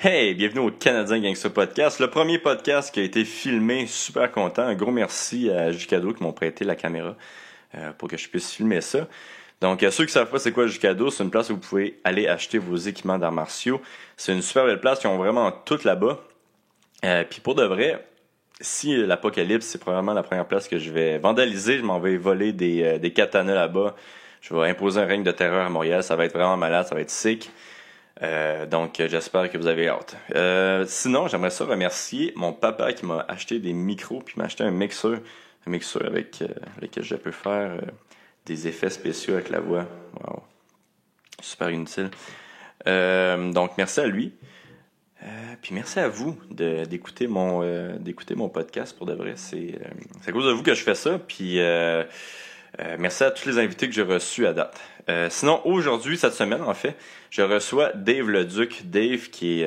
Hey, bienvenue au Canadien Gangsta Podcast, le premier podcast qui a été filmé, super content. Un gros merci à Jucado qui m'ont prêté la caméra pour que je puisse filmer ça. Donc, ceux qui ne savent pas c'est quoi Jucado, c'est une place où vous pouvez aller acheter vos équipements d'arts martiaux. C'est une super belle place, ils ont vraiment tout là-bas. Puis pour de vrai, si l'apocalypse, c'est probablement la première place que je vais vandaliser, je m'en vais voler des katanas là-bas. Je vais imposer un règne de terreur à Montréal, ça va être vraiment malade, ça va être sick. Donc j'espère que vous avez hâte. Sinon, j'aimerais ça remercier mon papa qui m'a acheté des micros puis m'a acheté un mixeur avec lequel je peux faire des effets spéciaux avec la voix. Wow. Super inutile. Donc merci à lui. Puis merci à vous d'écouter mon podcast pour de vrai. C'est à cause de vous que je fais ça. Puis merci à tous les invités que j'ai reçus à date. Sinon, aujourd'hui, cette semaine, en fait, je reçois Dave Leduc. Dave qui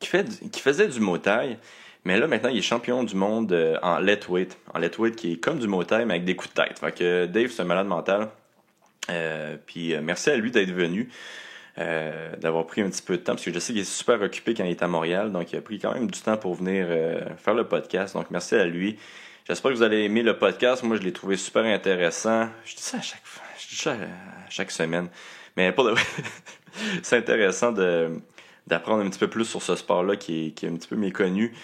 faisait du Muay Thai, mais là, maintenant, il est champion du monde en lightweight. En lightweight, qui est comme du Muay Thai, mais avec des coups de tête. Fait que Dave, c'est un malade mental. Puis merci à lui d'être venu, d'avoir pris un petit peu de temps, parce que je sais qu'il est super occupé quand il est à Montréal, donc il a pris quand même du temps pour venir faire le podcast. Donc merci à lui. J'espère que vous allez aimer le podcast. Moi, je l'ai trouvé super intéressant. Je dis ça à chaque semaine. Mais pour de vrai, c'est intéressant d'apprendre un petit peu plus sur ce sport-là qui est un petit peu méconnu.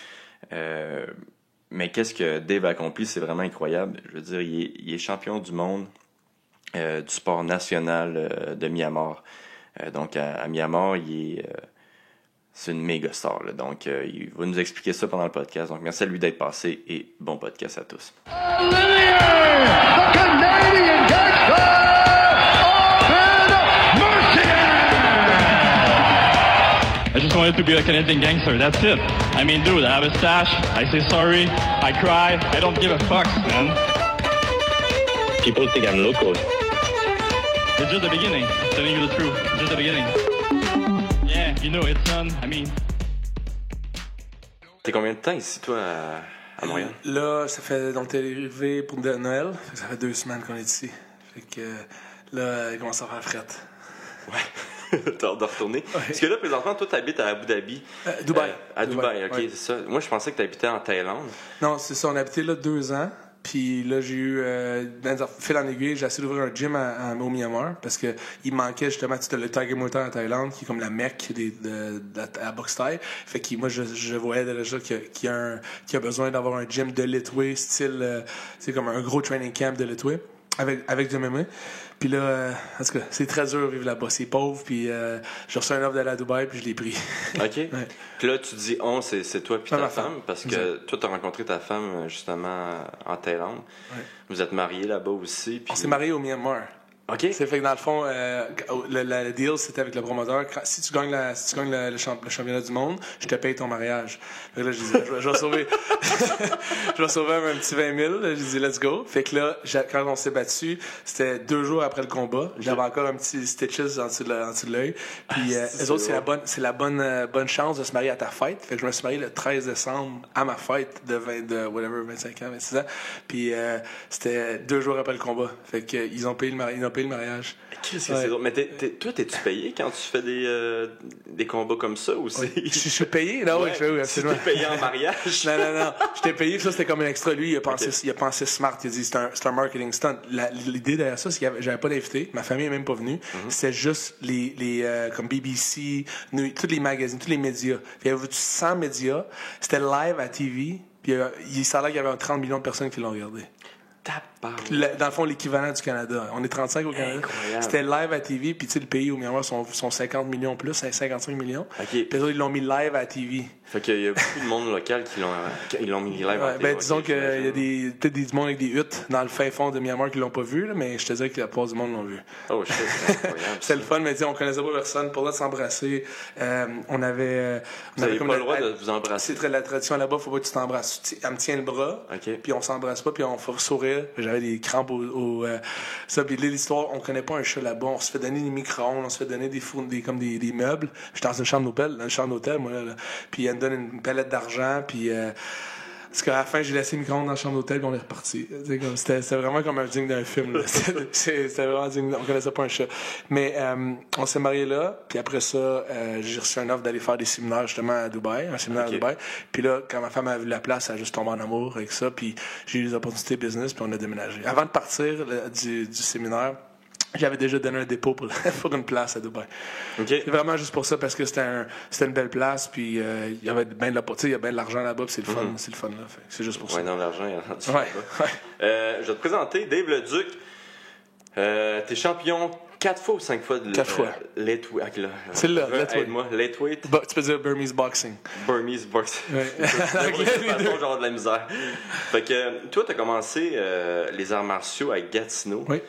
Mais qu'est-ce que Dave a accompli, c'est vraiment incroyable. Je veux dire, il est champion du monde du sport national de Myanmar. Donc, à Myanmar, c'est une méga star, là. Donc, il va nous expliquer ça pendant le podcast. Donc, merci à lui d'être passé et bon podcast à tous. Olivier, the Canadian Gangster, Austin Mercier! I just wanted to be a Canadian gangster, that's it. I mean, dude, I have a stash, I say sorry, I cry, I don't give a fuck, man. People think I'm local. It's just the beginning, I'm telling you the truth, it's just the beginning. Yeah, you know, it's done, I mean... T'es combien de temps ici, toi, à Montréal? Là, ça fait... Donc, t'es arrivé pour Noël. Ça fait 2 semaines qu'on est ici. Fait que là, il commence à faire frette. Ouais. T'as hâte de retourner? Ouais. Parce que là, présentement, toi, t'habites à Abu Dhabi. Dubaï. À Dubaï, ok, ouais. c'est ça. Moi, je pensais que t'habitais en Thaïlande. Non, c'est ça. On a habité là 2 ans. Puis là, j'ai eu, fil en aiguille, j'ai essayé d'ouvrir un gym au Myanmar parce que il manquait justement le Tiger Muay Thai en Thaïlande, qui est comme la mecque de la boxe thaï. Fait que moi, je voyais déjà qu'il y a besoin d'avoir un gym de lightweight, style, c'est comme un gros training camp de lightweight avec du MMA. Puis là, en tout cas, c'est très dur de vivre là-bas. C'est pauvre, puis j'ai reçu un offre d'aller à Dubaï, puis je l'ai pris. OK. Ouais. Puis là, tu dis c'est toi puis ta femme, parce que exact. toi, t'as rencontré ta femme, justement, en Thaïlande. Ouais. Vous êtes mariés là-bas aussi. Puis... On s'est mariés au Myanmar. OK. C'est fait que dans le fond, le deal, c'était avec le promoteur. Si tu gagnes le championnat du monde, je te paye ton mariage. Fait que là, je disais, je vais sauver, je vais sauver un petit 20 000. J'ai dit, let's go. Fait que là, quand on s'est battu, c'était 2 jours après le combat. J'avais encore un petit stitches en dessous de l'œil. Puis, les autres, c'est la bonne chance de se marier à ta fête. Fait que je me suis marié le 13 décembre à ma fête de 25 ans, 26 ans. Puis, c'était 2 jours après le combat. Fait que, ils ont payé le mariage. Qu'est-ce que c'est drôle. Mais toi, t'es-tu payé quand tu fais des combats comme ça ou c'est... Je suis payé? Non, ouais, oui, absolument. Tu t'es payé en mariage? Non. Je t'ai payé, ça, c'était comme un extra. Lui, il a pensé smart. Il a dit, c'est un marketing stunt. L'idée derrière ça, c'est que j'avais pas d'invité. Ma famille est même pas venue. Mm-hmm. C'était juste comme BBC, tous les magazines, tous les médias. Puis il y avait 100 médias. C'était live à TV. Puis il s'est l'air qu'il y avait 30 millions de personnes qui l'ont regardé. Dans le fond, l'équivalent du Canada. On est 35 au Canada. Incroyable. C'était live à TV, puis tu sais, le pays au Myanmar sont 50 millions plus, 55 millions. Okay. Puis eux, ils l'ont mis live à TV. Fait qu'il y a beaucoup de monde local qui l'ont mis live à TV. Ben, disons qu'il y a peut-être des monde avec des huttes dans le fin fond de Myanmar qui l'ont pas vu, là, mais je te dirais que la plupart du monde l'ont vu. Oh shit, c'est incroyable. C'était le fun, mais on connaissait pas personne. Pour là de s'embrasser, on avait... Vous n'avez pas le droit de vous embrasser? C'est très la tradition là-bas, faut pas que tu t'embrasses. Elle me tient le bras, puis on s'embrasse pas, puis on fait sourire. J'avais des crampes ça. Puis l'histoire, on connaît pas un chat là-bas. On se fait donner des micro-ondes, on se fait donner des meubles. J'étais dans une chambre d'hôtel, moi là. Puis elle me donne une palette d'argent, puis Parce qu'à la fin, j'ai laissé le micro-ondes dans la chambre d'hôtel et on est reparti. C'était vraiment comme un digne d'un film. C'était vraiment digne. On connaissait pas un chat. Mais on s'est mariés là. Puis après ça, j'ai reçu un offre d'aller faire des séminaires justement à Dubaï. Un séminaire à Dubaï. Puis là, quand ma femme a vu la place, elle a juste tombé en amour avec ça. Puis j'ai eu des opportunités business puis on a déménagé. Avant de partir du séminaire, j'avais déjà donné un dépôt pour une place à Dubaï. Okay. C'est vraiment juste pour ça, parce que c'était une belle place, puis il y avait bien de l'argent là-bas, puis c'est le fun, c'est le fun là. Fait, c'est juste pour ça. Ouais, non, l'argent, il y en a dessus. Ouais. Je vais te présenter Dave Leduc. T'es champion 4 fois ou 5 fois de 4 fois. Lightweight. C'est là, aide-moi. Lightweight. Tu peux dire Burmese Boxing. Burmese Boxing. Ouais. C'est genre de la misère. Fait que toi, t'as commencé les arts martiaux à Gatineau. Oui.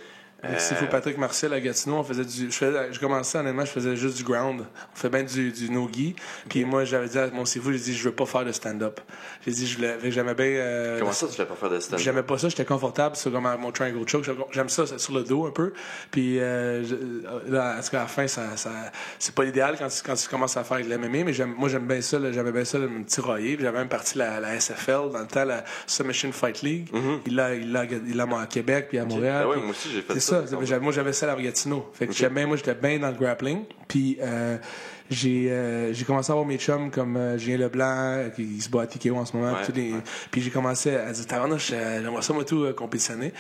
Avec Sifu Patrick Martial à Gatineau, on faisait je commençais honnêtement, je faisais juste du ground. On fait bien du no-gi. Puis moi, j'avais dit à mon Sifu, j'ai dit, je veux pas faire de stand-up. J'ai dit, j'aimais bien. Comment ça, tu voulais pas faire de stand-up? J'aimais pas ça, j'étais confortable sur comme mon triangle choke. J'aime ça sur le dos un peu. Puis là, à la fin, c'est pas l'idéal quand tu commences à faire de l'MMA, mais j'aime bien ça. J'aimais bien ça de me tirailler. Puis j'avais même parti la SFL dans le temps, la Submission Fight League. Il l'a à Québec puis à Montréal. Ah ouais, moi aussi, j'ai fait c'est ça. Moi, j'avais ça à Gatineau. Fait que j'étais bien dans le grappling. Puis j'ai commencé à avoir mes chums comme Julien Leblanc, qui se bat à TKO en ce moment. Puis j'ai commencé à dire, j'aimerais ça, moi, tout compétitionner.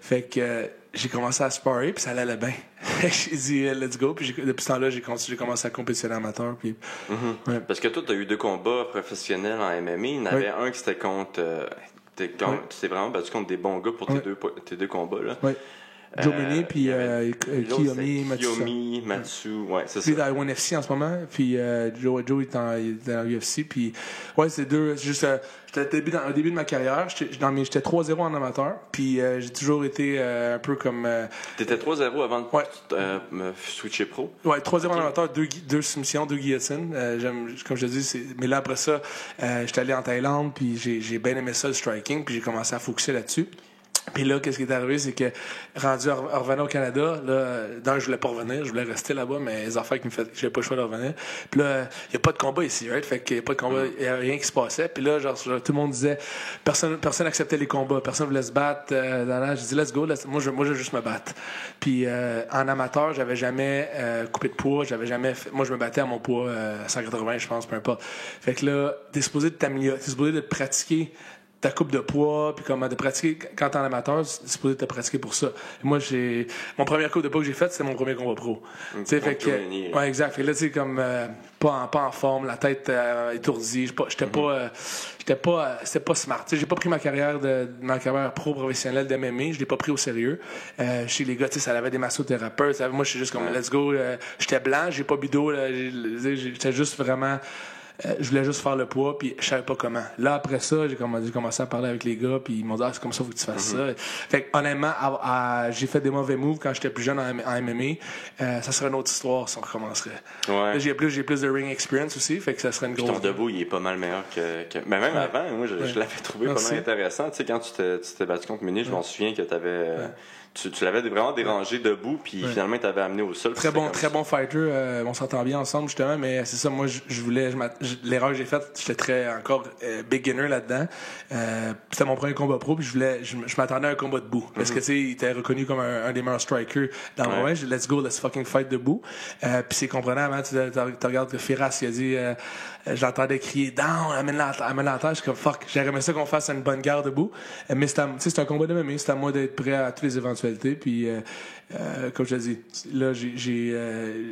Fait que j'ai commencé à sparrer, puis ça allait bien. J'ai dit, let's go. Puis depuis ce temps-là, j'ai commencé à compétitionner amateur. Puis, Parce que toi, tu as eu 2 combats professionnels en MMA. Il y en avait un qui c'était contre. Tu t'es vraiment battu contre des bons gars pour tes 2 combats. Là. Oui. Joe Mini, puis Kiyomi, Matsu, ouais, c'est ça. Puis dans le ONE FC en ce moment, puis Joe est dans l'UFC, puis ouais, c'est juste, j'étais au début de ma carrière, j'étais 3-0 en amateur, puis j'ai toujours été un peu comme... T'étais 3-0 avant de me switcher pro? Ouais, 3-0 en amateur, 2 soumissions, 2 guillotines, comme je te dis, mais là après ça, j'étais allé en Thaïlande, puis j'ai bien aimé ça, le striking, puis j'ai commencé à focuser là-dessus. Puis là, qu'est-ce qui est arrivé, c'est que rendu à revenir au Canada, là, je voulais pas revenir, je voulais rester là-bas, mais les affaires qui me fait, j'avais pas le choix de revenir. Puis là, il y a pas de combat ici, right? Fait qu'il y a pas de combat, il y a rien qui se passait. Puis là, genre, tout le monde disait, personne acceptait les combats, personne voulait se battre. J'ai dit, let's go, moi, je veux juste me battre. Puis en amateur, j'avais jamais coupé de poids, moi, je me battais à mon poids 180, je pense, peu importe. Fait que là, t'es supposé de t'améliorer, t'es supposé de pratiquer ta coupe de poids, puis comment de pratiquer quand t'es en amateur, c'est supposé te pratiquer pour ça. Et moi, mon premier coupe de poids que j'ai fait, c'était mon premier combat pro. Tu sais, fait que, ouais, exact. Fait que là, tu sais, comme pas en forme, la tête étourdie, c'était pas smart. Tu sais, j'ai pas pris ma carrière pro professionnelle d'MMA, je l'ai pas pris au sérieux. Chez les gars, tu sais, ça avait des massothérapeutes. Moi, je suis juste comme let's go. J'étais blanc, j'ai pas bidot. J'étais juste vraiment. Je voulais juste faire le poids, puis je savais pas comment. Là, après ça, j'ai commencé à parler avec les gars, puis ils m'ont dit, c'est comme ça, faut que tu fasses ça. Fait que, honnêtement, j'ai fait des mauvais moves quand j'étais plus jeune en MMA. Ça serait une autre histoire si on recommencerait. Ouais. Là, j'ai plus de ring experience aussi, fait que ça serait une grosse... Ton debout, il est pas mal meilleur que... Mais même avant, moi, je l'avais trouvé pas mal intéressant. Tu sais, quand tu t'es battu contre Mini, je m'en souviens que t'avais... Tu l'avais vraiment dérangé debout, puis finalement, tu avais amené au sol. Très bon fighter. On s'entend bien ensemble, justement, mais c'est ça, moi, l'erreur que j'ai faite, j'étais très encore beginner là-dedans. C'était mon premier combat pro, puis je m'attendais à un combat debout. Parce que, tu sais, il était reconnu comme un des meilleurs strikers dans le moment. Let's go, let's fucking fight debout. Puis c'est comprenable, hein, tu regardes que Firas, il a dit... j'entendais crier down, amène la terre. Je suis comme fuck, j'aurais aimé ça qu'on fasse une bonne guerre debout. Mais c'est un combat de MMA, c'est à moi d'être prêt à toutes les éventualités. Puis comme je te dis, là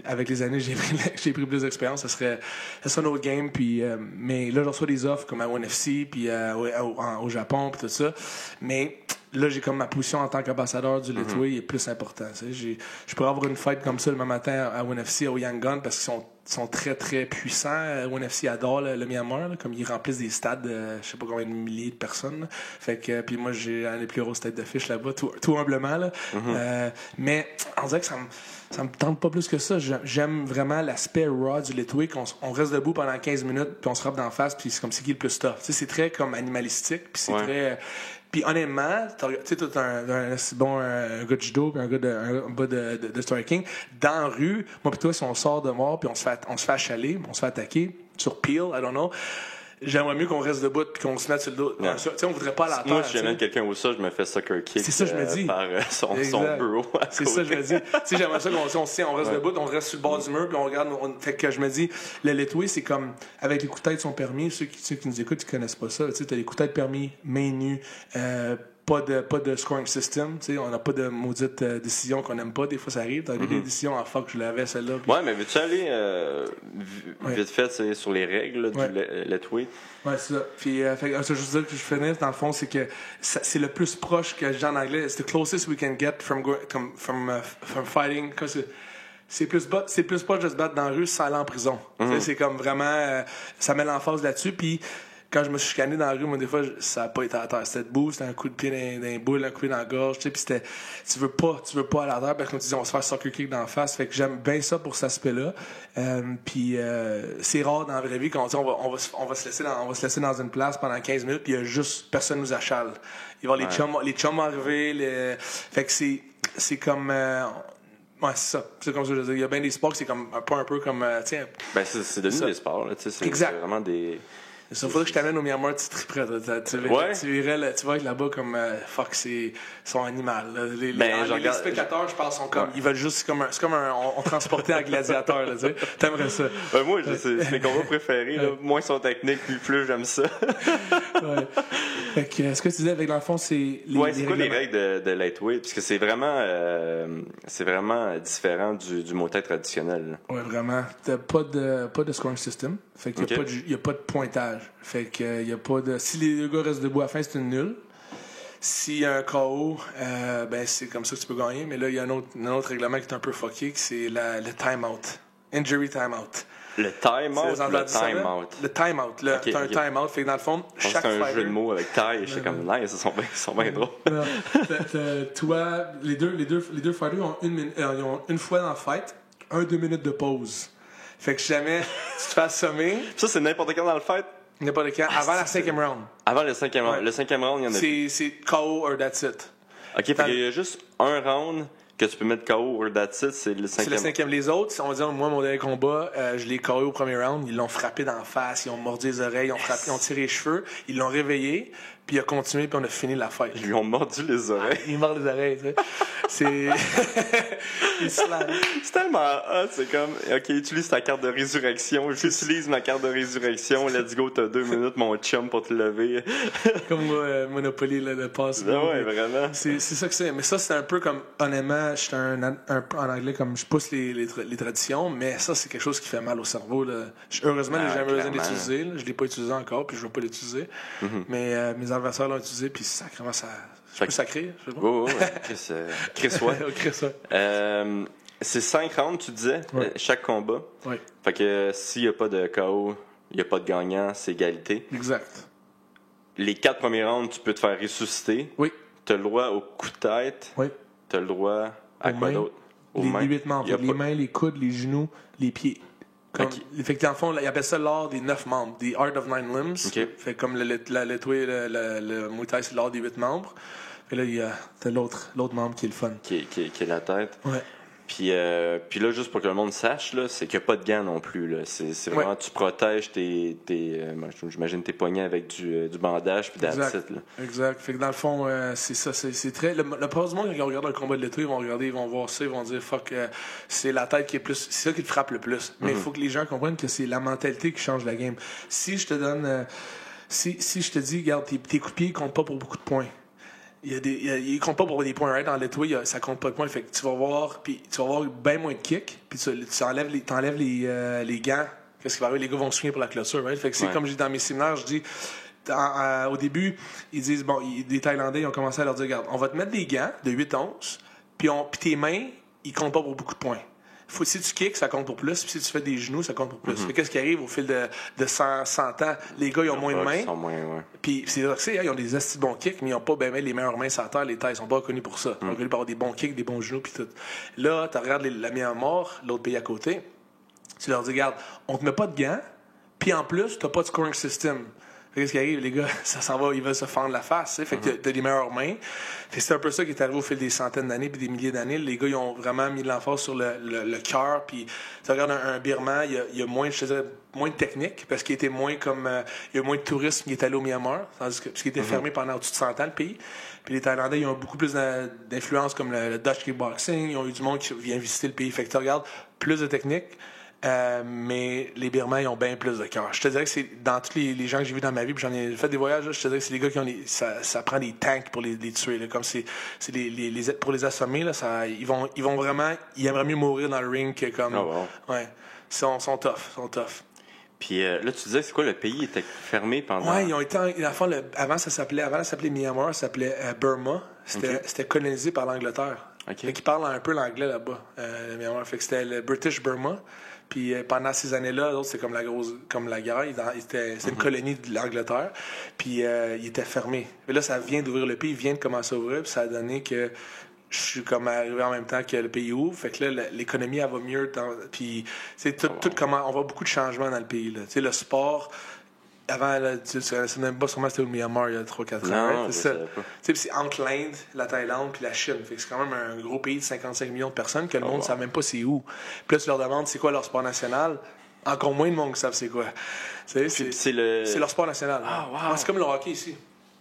avec les années j'ai pris plus d'expérience. Ça serait un autre game. Puis mais là je reçois des offres comme à ONE FC puis au Japon puis tout ça. Mais là, j'ai comme ma position en tant qu'ambassadeur du Lightweight est plus important. Je pourrais avoir une fight comme ça le même matin à ONE FC, au Yangon, parce qu'ils sont très, très puissants. ONE FC adore le Myanmar, là, comme ils remplissent des stades je sais pas combien de milliers de personnes. Là. Fait que, puis moi, j'ai un des plus grosses têtes d'affiche là-bas, tout humblement. Là. Mais on dirait que ça me tente pas plus que ça. J'aime vraiment l'aspect raw du Lightweight, qu'on reste debout pendant 15 minutes, puis on se frappe d'en face, puis c'est comme c'est qui le plus tough. Tu sais, c'est très comme animalistique, puis c'est très... Puis honnêtement, tu sais, tout un gars de judo puis un gars de striking, dans la rue, moi pis toi, si on sort de mort puis on se fait achaler, on se fait attaquer, sur peel, I don't know, j'aimerais mieux qu'on reste debout puis qu'on se mette sur le dos. Non. Tu sais, on voudrait pas à la terre. Moi, si tu sais. j'amène quelqu'un au sol, je me fais soccer kick C'est ça, je me dis. par son Exact. bureau. à C'est côté. ça, je me dis. Tu sais, j'aimerais ça qu'on se tient, on reste debout, on reste sur le bord du mur, puis on regarde. Fait que je me dis, le letway, c'est comme, avec les coups de tête sont permis, ceux qui nous écoutent, ils connaissent pas ça. Tu sais, t'as les coups de tête permis, main nue, pas de scoring system, tu sais, on n'a pas de maudite décision qu'on n'aime pas, des fois ça arrive. T'as des décisions en fuck, je l'avais celle-là. Puis... Ouais, mais veux-tu aller vite fait sur les règles là, Ouais. du letway? Ouais, c'est ça. Puis, fait, ça, je veux dire que je finis, dans le fond, c'est que c'est le plus proche que je dis en anglais. It's the closest we can get from fighting. C'est plus proche de se battre dans la rue sans aller en prison. Tu sais, c'est comme vraiment... ça met l'emphase là-dessus. Puis, quand je me suis chicané dans la rue, moi, des fois, ça n'a pas été à terre. C'était debout, c'était un coup de pied dans les boules, un coup de pied dans la gorge. Tu sais, puis c'était... Tu veux pas aller à terre, parce qu'on te dit, on va se faire soccer kick dans la face. Fait que j'aime bien ça pour cet aspect-là. Puis c'est rare dans la vraie vie qu'on dit, on va se laisser dans une place pendant 15 minutes, puis il y a juste personne nous achale. Il va y avoir les chums arriver. Fait que c'est comme... ouais, c'est ça. C'est comme ça que je veux dire. Il y a bien des sports que c'est comme un peu comme... tiens, Ben, c'est devenu ça. des sports. Là, c'est Exact. vraiment des... il faudrait que je t'amène au Myanmar, tu triperais. Ouais. Tu vas être là-bas comme fuck, c'est son animal. Là. Les spectateurs, je pense, sont comme. Ouais. Ils veulent juste. C'est comme on transportait un gladiateur, là, tu sais. T'aimerais ça. moi, c'est mes combats préférés. Là. Moins ils sont techniques, plus j'aime ça. Ouais. Fait que, ce que tu disais avec l'enfant, c'est les. C'est quoi les règles de lightweight? Parce que c'est vraiment différent du Muay Thai traditionnel. Là. Ouais, vraiment. T'as pas de scoring system. Fait qu'il y a pas de pointage. Fait que y a pas de. Si les deux gars restent debout à la fin, c'est une nulle. S'il y a un KO, ben c'est comme ça que tu peux gagner. Mais là, il y a un autre règlement qui est un peu fucké, c'est le time-out. Injury time-out. Le time-out ou le time-out? Le time-out. T'as un time-out. Fait que dans le fond, chaque c'est un fighter... jeu de mots avec taille. Je sais comme, nice, ils sont bien drôles. Non. Toi, les deux fighters ont ils ont une fois dans le fight, 2 minutes de pause. Fait que si jamais tu te fais assommer, Ça, c'est n'importe quand dans le fight? n'importe quand, avant la 5e round. Avant le 5e round. Ouais. Le 5e round, il y en a... C'est KO or that's it. OK, fait qu'il y a juste un round que tu peux mettre KO or that's it, c'est le 5e. C'est le 5e. Les autres, on va dire, moi, mon dernier combat, je l'ai KO au premier round. Ils l'ont frappé d'en face, ils ont mordu les oreilles, ils ont tiré les cheveux, ils l'ont réveillé, puis il a continué, puis on a fini la fight. Ils lui ont mordu les oreilles. Il mord les oreilles, tu sais. C'est. Il se lave. C'est tellement hot, c'est comme, OK, utilise ta carte de résurrection, j'utilise ma carte de résurrection, let's go, t'as 2 minutes, mon chum, pour te lever. Comme moi, Monopoly, là, le passe. Ah ouais, vraiment. C'est ça que c'est. Mais ça, c'est un peu comme, honnêtement, je suis en anglais, comme je pousse les traditions, mais ça, c'est quelque chose qui fait mal au cerveau. Là. Heureusement, je n'ai jamais besoin clairement. d'utiliser. Je ne l'ai pas utilisé encore, puis je ne veux pas l'utiliser. Mais mes adversaires l'ont utilisé, puis sacrément, ça. Je peux sacrer, je sais pas. Oh, ouais. Chris, ouais. Chris, ça. C'est 5 rounds, tu disais, Ouais. chaque combat. Oui, Fait que s'il n'y a pas de KO, il n'y a pas de gagnant, c'est égalité. exact. Les 4 premiers rounds, tu peux te faire ressusciter. Oui, Tu as le droit au coup de tête. oui. Tu as le droit à Aux quoi mains. d'autre? Aux Les mains. 8 membres. Il y a Les pas- mains, les coudes, les genoux, les pieds. Comme, Ok. Fait que dans le fond, ils appellent ça l'art des 9 membres. The Art of 9 Limbs. Ok. Fait comme le Muay Thai, c'est l'art des 8 membres. Et là, il y a t'as l'autre membre qui est le fun. qui est la tête. Ouais. Puis là, juste pour que le monde sache, là, c'est qu'il n'y a pas de gants non plus. Là. C'est vraiment, tu protèges j'imagine tes poignets avec du bandage, puis that's Exact. it, là. Exact. Fait que dans le fond, c'est ça. C'est très. La plupart du monde, quand ils regardent un combat de l'été, ils vont voir ça, ils vont dire fuck, c'est la tête qui est plus. C'est ça qui te frappe le plus. Mais il faut que les gens comprennent que c'est la mentalité qui change la game. Si je te donne. Si je te dis, regarde, tes coups de pied comptent pas pour beaucoup de points. Il compte pas pour des points, right? Dans l'étoile, ça compte pas de points. Fait que tu vas voir bien moins de kicks, puis tu enlèves les gants. Qu'est-ce qui va arriver? Les gars vont swinguer pour la clôture, right? Fait que c'est Ouais. comme je dis dans mes séminaires, je dis, au début, ils disent, des Thaïlandais, ils ont commencé à leur dire, regarde, on va te mettre des gants de 8 onces, puis tes mains, ils comptent pas pour beaucoup de points. Si tu kicks, ça compte pour plus. Puis si tu fais des genoux, ça compte pour plus. Fait qu'est-ce qui arrive au fil de 100 ans? Les gars, ils ont moins de mains. Ils sont moins, ouais. Puis c'est vrai que ils ont des astis bons kicks, mais ils n'ont pas ben les meilleures mains sur la terre. Les Thaïs sont pas reconnus pour ça. Ils sont reconnus pour avoir des bons kicks, des bons genoux, puis tout. Là, tu regardes la Myanmar, l'autre pays à côté. Tu leur dis, regarde, on te met pas de gants, puis en plus, tu n'as pas de scoring system. Qu'est-ce qui arrive, les gars? Ça s'en va, ils veulent se fendre la face, tu sais. Fait que t'as des meilleures mains. Fait que c'est un peu ça qui est arrivé au fil des centaines d'années puis des milliers d'années. Les gars, ils ont vraiment mis de l'emphase sur le cœur. Puis tu regardes un Birman, il y a moins, je te dirais, moins de technique parce qu'il était moins comme... il y a moins de tourisme qui est allé au Myanmar, tandis que, parce qu'il était fermé pendant au-dessus de 100 ans, le pays. Puis les Thaïlandais, ils ont beaucoup plus d'influence comme le Dutch kickboxing. Ils ont eu du monde qui vient visiter le pays. Fait que tu regardes plus de technique. Mais les Birmans, ils ont bien plus de cœur. Je te dirais que c'est dans tous les gens que j'ai vus dans ma vie, puis j'en ai fait des voyages, là, je te dirais que c'est les gars qui ont ça prend des tanks pour les tuer. Là, comme c'est pour les assommer, là, ils vont vraiment, ils aimeraient mieux mourir dans le ring que comme. Oh, wow. Ouais. Ils sont tough. Puis là, tu disais, c'est quoi, le pays était fermé pendant... Ouais, ils ont été... Avant, ça s'appelait Myanmar, ça s'appelait Burma. C'était colonisé par l'Angleterre. OK. Fait qu'ils parlent un peu l'anglais là-bas, le Myanmar. Fait que c'était le British Burma. Puis pendant ces années-là, l'autre, c'était comme la guerre. C'était une colonie de l'Angleterre. Puis il était fermé. Mais là, ça vient d'ouvrir le pays, il vient de commencer à ouvrir. Puis ça a donné que je suis comme arrivé en même temps que le pays ouvre. Fait que là, l'économie, elle va mieux. Puis c'est tout comment... On voit beaucoup de changements dans le pays. Tu sais, le sport... Avant, là, tu sais même pas sûrement c'était au Myanmar il y a 3-4 ans. Non, right? C'est ça. C'est entre l'Inde, la Thaïlande puis la Chine. Fait que c'est quand même un gros pays de 55 millions de personnes que le monde ne sait même pas c'est où. Puis là, tu leur demandes c'est quoi leur sport national. Encore moins de monde qui savent c'est quoi. C'est leur sport national. Ah, wow. C'est comme le hockey ici.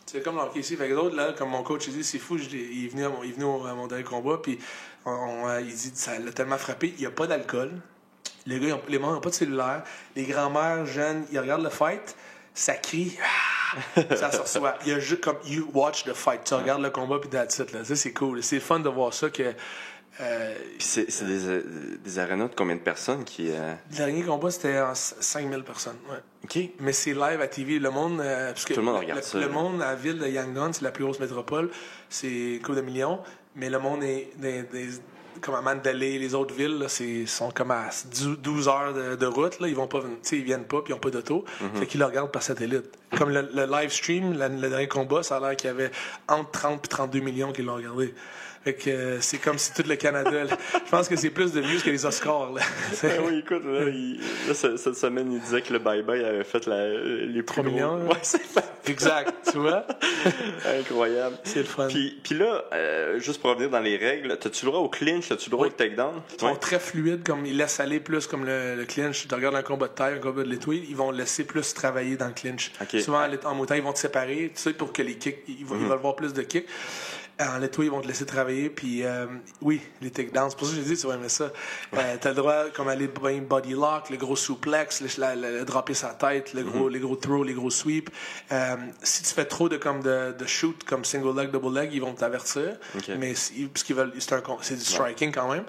C'est comme le hockey ici. Fait que d'autres, là, comme mon coach, il dit c'est fou, il est venu à mon dernier combat, puis il dit ça l'a tellement frappé, il n'y a pas d'alcool. Les gars, les gens n'ont pas de cellulaire. Les grands-mères jeunes, ils regardent le fight. Ça crie, ça se reçoit. Il y a juste comme you watch the fight. Tu regardes le combat puis that's it, là. Ça, c'est cool. C'est fun de voir ça que. Puis c'est des arénas de combien de personnes qui. Le dernier combat, c'était 5000 personnes. Ouais. OK. Mais c'est live à TV. Le monde. Parce que tout le monde regarde ça. Le monde à la ville de Yangon, c'est la plus grosse métropole. C'est une couple de millions. Mais le monde est comme à Mandalay, les autres villes, là, sont comme à 12 heures de route. Là. Ils viennent pas, puis ils n'ont pas d'auto. Fait qu'ils le regardent par satellite. Comme le live stream, le dernier combat, ça a l'air qu'il y avait entre 30 et 32 millions qui l'ont regardé. Fait que c'est comme si tout le Canada... Je pense que c'est plus de views que les Oscars. Là. Oui, écoute, cette semaine, il disait que le Bye Bye avait fait les 3 millions. Ouais, c'est fait. Exact, tu vois? Incroyable. C'est le fun. Puis là, juste pour revenir dans les règles, t'as-tu le droit au clinch, t'as-tu le droit au takedown? Ils sont très fluides, comme ils laissent aller plus comme le clinch. Tu regardes un combat de taille, un combat de l'étoile, ils vont laisser plus travailler dans le clinch. Okay. Souvent, en Muay Thai, ils vont te séparer, tu sais, pour que les kicks, ils veulent voir plus de kicks. En l'étoile, ils vont te laisser travailler, puis oui, les takedowns. C'est pour ça que j'ai dit, tu vas aimer ça. T'as le droit, comme aller body lock, le gros suplex, le dropper sa tête, les gros throws, les gros sweeps. Si tu fais trop de shoot, comme single leg, double leg, ils vont t'avertir. Okay. Mais parce qu'ils veulent, c'est du striking quand même.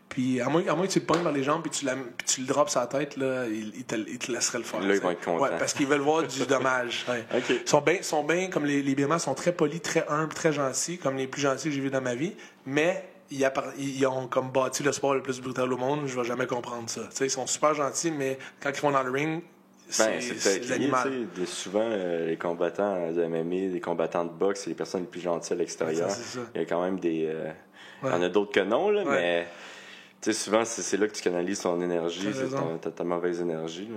Puis à moins que tu le pognes dans les jambes puis tu le drops sa tête, là, ils te laisseraient le faire. Là, ils vont être contents. Ouais, parce qu'ils veulent voir du dommage. Ouais. Okay. Ils sont bien, comme les Birmans sont très polis, très humbles, très gentils, comme les plus gentils que j'ai vus dans ma vie. Mais ils ont comme bâti le sport le plus brutal au monde. Je vais jamais comprendre ça. T'sais, ils sont super gentils, mais quand ils vont dans le ring, c'est l'animal. Souvent, les combattants de MMA, les combattants de boxe, c'est les personnes les plus gentilles à l'extérieur. Ça. Il y a quand même des... Il y en a d'autres que non, là, mais... Tu sais, souvent, c'est là que tu canalises ton énergie, ta mauvaise énergie.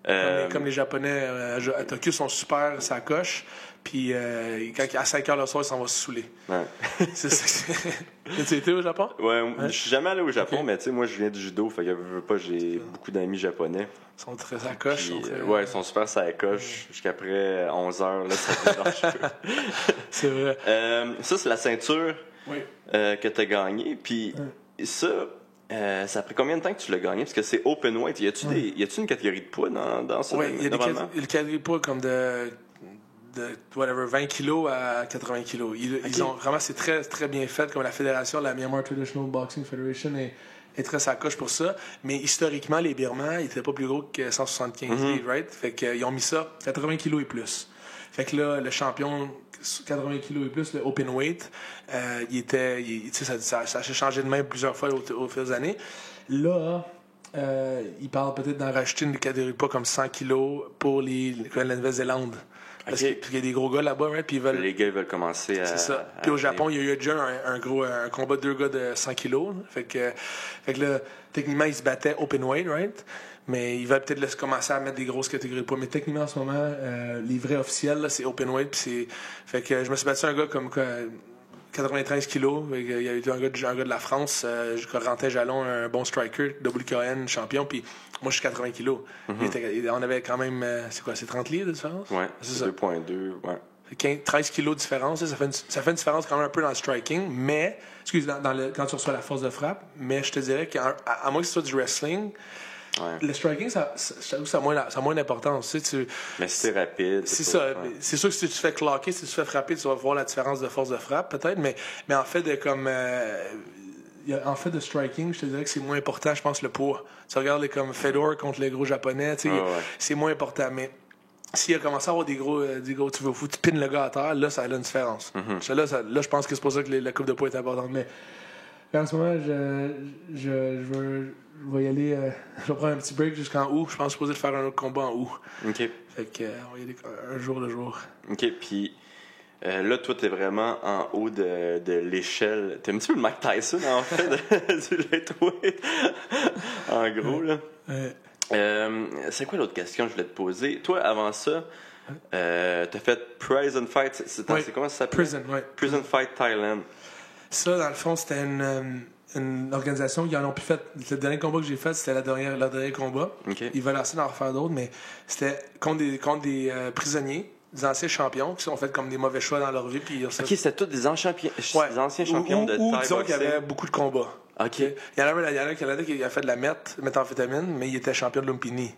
Là. Comme les Japonais à Tokyo sont super ça coche, puis à 5 heures le soir, ils s'en vont se saouler. Ouais. Tu été au Japon? Ouais, je suis jamais allé au Japon, mais tu sais, moi, je viens du judo, fait que j'ai beaucoup d'amis japonais. Ils sont très à coche. Ouais, ils sont super ça coche. Jusqu'après 11 heures, là, ça démarche. C'est vrai. Ça, c'est la ceinture que tu as gagnée, puis ça a pris combien de temps que tu l'as gagné? Parce que c'est open weight. Y a-tu une catégorie de poids dans ça? Oui, il y a des catégories de poids comme de 20 kilos à 80 kilos. Ils ont vraiment, c'est très, très bien fait. Comme la fédération, la Myanmar Traditional Boxing Federation est très sacoche pour ça. Mais historiquement, les Birmans, ils n'étaient pas plus gros que 175 livres, right? Fait qu'ils ont mis ça 80 kilos et plus. Fait que là, le champion 80 kilos et plus, le open weight, ça a changé de main plusieurs fois au fil des années. Là, ils parlent peut-être d'en rajouter une catégorie de poids comme 100 kilos pour la Nouvelle-Zélande. Parce qu'il y a des gros gars là-bas, right? Puis les gars veulent commencer à... C'est ça. Puis au Japon, il y a eu déjà un combat de 2 gars de 100 kilos. Fait que là, techniquement, ils se battaient open weight, right? Mais ils veulent peut-être commencer à mettre des grosses catégories de poids. Mais techniquement, en ce moment, les vrais officiels, là, c'est open-weight. Fait que je me suis battu un gars comme 93 kilos. Il y a eu un gars de la France, Corentin Jalon, un bon striker, WKN champion. Puis moi, je suis 80 kilos. On avait quand même, c'est 30 livres de différence? Ouais, c'est ça. 2.2, ouais. 13 kilos de différence, ça fait une différence quand même un peu dans le striking, mais, quand tu reçois la force de frappe, mais je te dirais qu'à moins que ce soit du wrestling, le striking, ça a moins d'importance. Mais c'est rapide. C'est ça. Ouais. C'est sûr que si tu te fais cloquer, si tu te fais frapper, tu vas voir la différence de force de frappe, peut-être, mais en fait, en fait, de striking, je te dirais que c'est moins important, je pense, le poids. Tu regardes comme Fedor contre les gros japonais, c'est moins important, mais s'il a commencé à avoir des gros tu veux foutre, tu pines le gars à terre, là, ça a une différence. Là, je pense que c'est pour ça que la coupe de poids est importante. Mais en ce moment, je vais y aller. Je vais prendre un petit break jusqu'en août. Je pense que je suis supposé de faire un autre combat en août. OK. Fait que, on va y aller un jour le jour. OK, puis là, toi, t'es vraiment en haut de l'échelle. T'es un petit peu le Mike Tyson, en fait, du lightweight. En gros, là. C'est quoi l'autre question que je voulais te poser? Toi, avant ça, t'as fait Prison Fight. C'est comment ça s'appelle? Prison Fight Thailand. Ça, dans le fond, c'était une organisation qui en ont plus fait. Le dernier combat que j'ai fait, c'était le dernier combat. Okay. Ils veulent essayer d'en refaire d'autres, mais c'était contre des prisonniers, des anciens champions qui ont fait comme des mauvais choix dans leur vie. Puis c'était tous des anciens champions de Thai. Disons qu'il y avait beaucoup de combats. OK. Il y en a un Canadien qui a fait de la méthamphétamine, mais il était champion de Lumpini.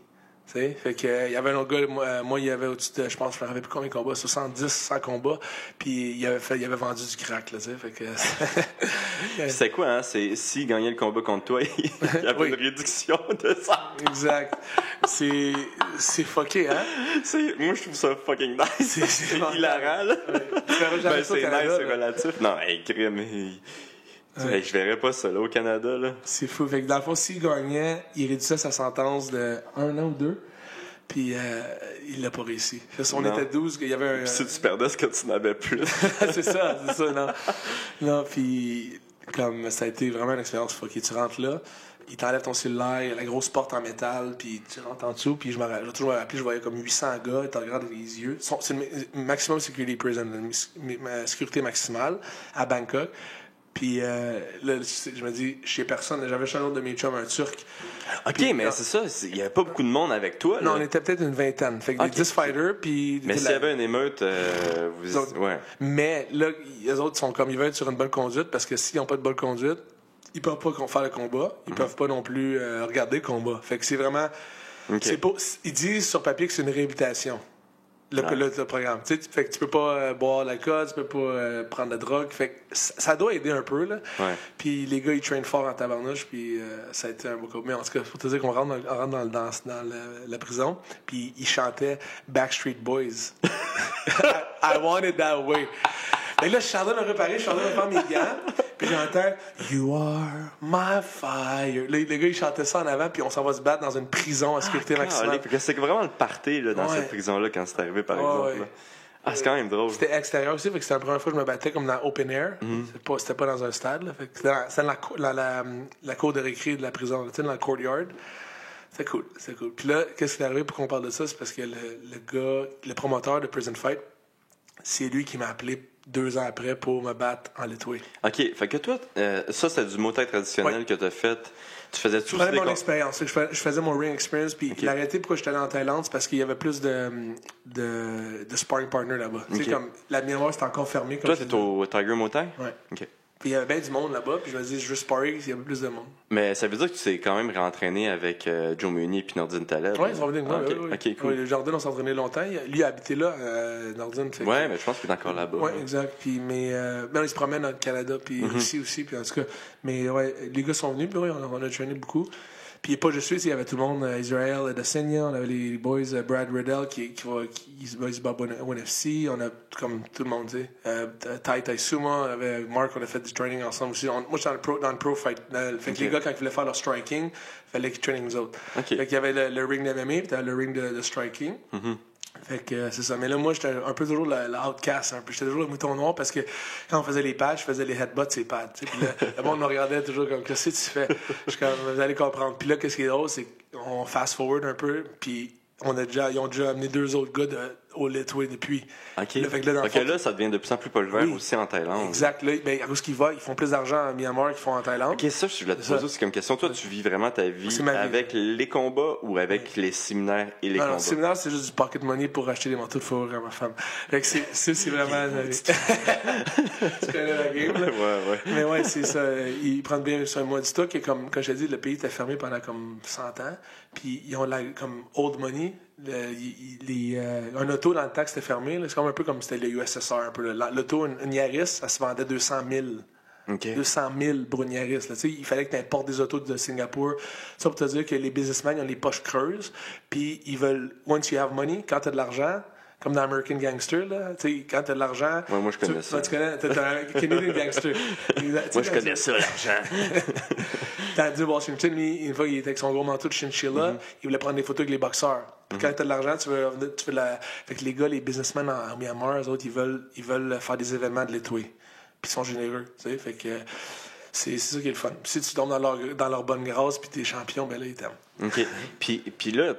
Fait que, il y avait un autre gars, moi, il y avait au-dessus de, je pense, je me rappelle plus combien de combats, 70, 100 combats, puis il avait vendu du crack, là, fait que... C'est quoi, hein? S'il gagnait le combat contre toi, il y avait une réduction de ça. Exact. C'est fucké, hein? Moi, je trouve ça fucking nice. C'est hilarant, là. C'est nice, c'est relatif. Non, crime, je verrais pas ça là au Canada. Là. C'est fou. Fait que dans le fond, s'il gagnait, il réduisait sa sentence de 1 an ou 2. Puis il l'a pas réussi. On était 12. Il y avait un. Puis si tu perdais, ce que tu n'avais plus. c'est ça, non. Non, puis comme ça a été vraiment une expérience fuckée. Tu rentres là, il t'enlève ton cellulaire, il y a la grosse porte en métal, puis tu rentres en dessous, puis je vais toujours me rappeler, je voyais comme 800 gars, ils te regardent les yeux. C'est le maximum security prison, ma sécurité maximale à Bangkok. Puis là, je me dis, chez personne, j'avais chez un autre de mes chums, un Turc. OK, puis, mais c'est ça, il n'y avait pas beaucoup de monde avec toi. Là. Non, on était peut-être une vingtaine. Fait que des 10 fighters, puis... Mais s'il y avait une émeute, ouais. Mais là, les autres sont comme, ils veulent être sur une bonne conduite, parce que s'ils n'ont pas de bonne conduite, ils peuvent pas faire le combat, ils peuvent pas non plus regarder le combat. Fait que c'est vraiment... Okay. Ils disent sur papier que c'est une réhabilitation. Le programme. Fait que tu peux pas boire l'alcool, tu peux pas prendre de la drogue. Fait que ça doit aider un peu, là. Ouais. Puis les gars, ils traînent fort en tabarnouche, puis ça a été un beau coup. Mais en tout cas, faut te dire qu'on rentre dans la prison, puis ils chantaient Backstreet Boys. I want it that way. Et là, je suis en train de me réparer, je suis en train de faire mes gants, puis j'entends You are my fire. Là, les gars, ils chantaient ça en avant, puis on s'en va se battre dans une prison à sécurité maximale. C'est vraiment le party là, dans cette prison-là quand c'est arrivé, par exemple. Ouais. C'est quand même drôle. C'était extérieur aussi, fait que c'était la première fois que je me battais comme dans open air. C'était pas dans un stade. Là, fait que c'était dans la cour de récré de la prison, dans le courtyard. C'était cool. Puis là, qu'est-ce qui est arrivé pour qu'on parle de ça? C'est parce que le promoteur de Prison Fight, c'est lui qui m'a appelé 2 ans après pour me battre en lightweight. OK. Fait que toi, ça, c'est du Muay Thai traditionnel que tu as fait. Tu faisais tout ça. Je faisais mon expérience. Je faisais mon ring experience. Puis la réalité, pourquoi j'étais allé en Thaïlande, c'est parce qu'il y avait plus de sparring partner là-bas. Tu sais, comme la mémoire, c'était encore fermé. Toi, t'es au Tiger Muay Thai? Ouais. OK. Puis il y avait bien du monde là-bas, puis je me dis, je veux sparring s'il y avait plus de monde. Mais ça veut dire que tu t'es quand même réentraîné avec Joe Meunier et Nordine Taleb? Oui, ils sont venus avec moi. OK, cool. Oui, Jordan, on s'est entraîné longtemps. Lui, il a habité là, Nordine. Ouais, mais je pense qu'il est encore là-bas. Oui, exact. Puis, mais il se promène dans le Canada, puis ici aussi, puis en tout cas. Mais ouais, les gars sont venus, puis oui, on a traîné beaucoup. Puis pas juste lui, il y avait tout le monde, Israel Adesanya, on avait les boys, Brad Riddell qui se bat au NFC, on a comme tout le monde, tu sais. Tai Suma, on avait Mark, on a fait du training ensemble aussi. Moi, j'étais dans le pro fight. Fait que les gars, quand ils voulaient faire leur striking, il fallait qu'ils traînent nous autres. Fait qu'il y avait le ring de MMA, puis le ring de striking. Fait que c'est ça. Mais là, moi, j'étais un peu toujours l'outcast, un peu. J'étais toujours le mouton noir parce que quand on faisait les pads, je faisais les headbutts, ces pads. Puis là, le monde me regardait toujours comme, qu'est-ce que tu fais? Je suis comme, vous allez comprendre. Puis là, qu'est-ce qui est drôle, c'est qu'on fast-forward un peu, puis ils ont déjà amené 2 autres gars au Litway depuis. OK. Là, fait que là, Ça devient de plus en plus populaire aussi en Thaïlande. Exact. Là, à cause qu'ils font plus d'argent à Myanmar qu'ils font en Thaïlande. OK, ça, je voulais te poser, c'est comme question. Toi, tu vis vraiment ta vie ma vie. avec les combats ou avec les séminaires et les combats? Non, le séminaire, c'est juste du pocket money pour acheter des manteaux de fourrure à ma femme. Fait que c'est vraiment... tu connais la game, là? Ouais. Mais ouais, c'est ça. Ils prennent bien soin de moi. Dis-toi que, comme je t'ai dit, le pays était fermé pendant comme 100 ans. Puis ils ont comme old money. Un auto dans le temps que c'était fermé, là, c'est comme un peu comme c'était le USSR. Un peu, l'auto, une Yaris, elle se vendait 200 000. Okay. 200 000 pour une Yaris. Là. Il fallait que tu importes des autos de Singapour. Ça pour te dire que les businessmen ils ont les poches creuses. Puis ils veulent, once you have money, quand tu as de l'argent, comme dans American Gangster, là, quand tu as de l'argent. Ouais, moi je connais ça. Tu connais, t'as un Canadian Gangster. Moi je connais ça, l'argent. Tandy Washington, lui, une fois, il était avec son gros manteau de chinchilla, il voulait prendre des photos avec les boxeurs. Puis quand tu as de l'argent, tu veux Fait que les gars, les businessmen en Myanmar, eux autres, ils veulent faire des événements de l'étoué. Puis ils sont généreux, tu sais. Fait que c'est ça qui est le fun. Puis si tu tombes dans leur bonne grâce puis t'es champion, ben là, ils t'aiment. OK. Puis là,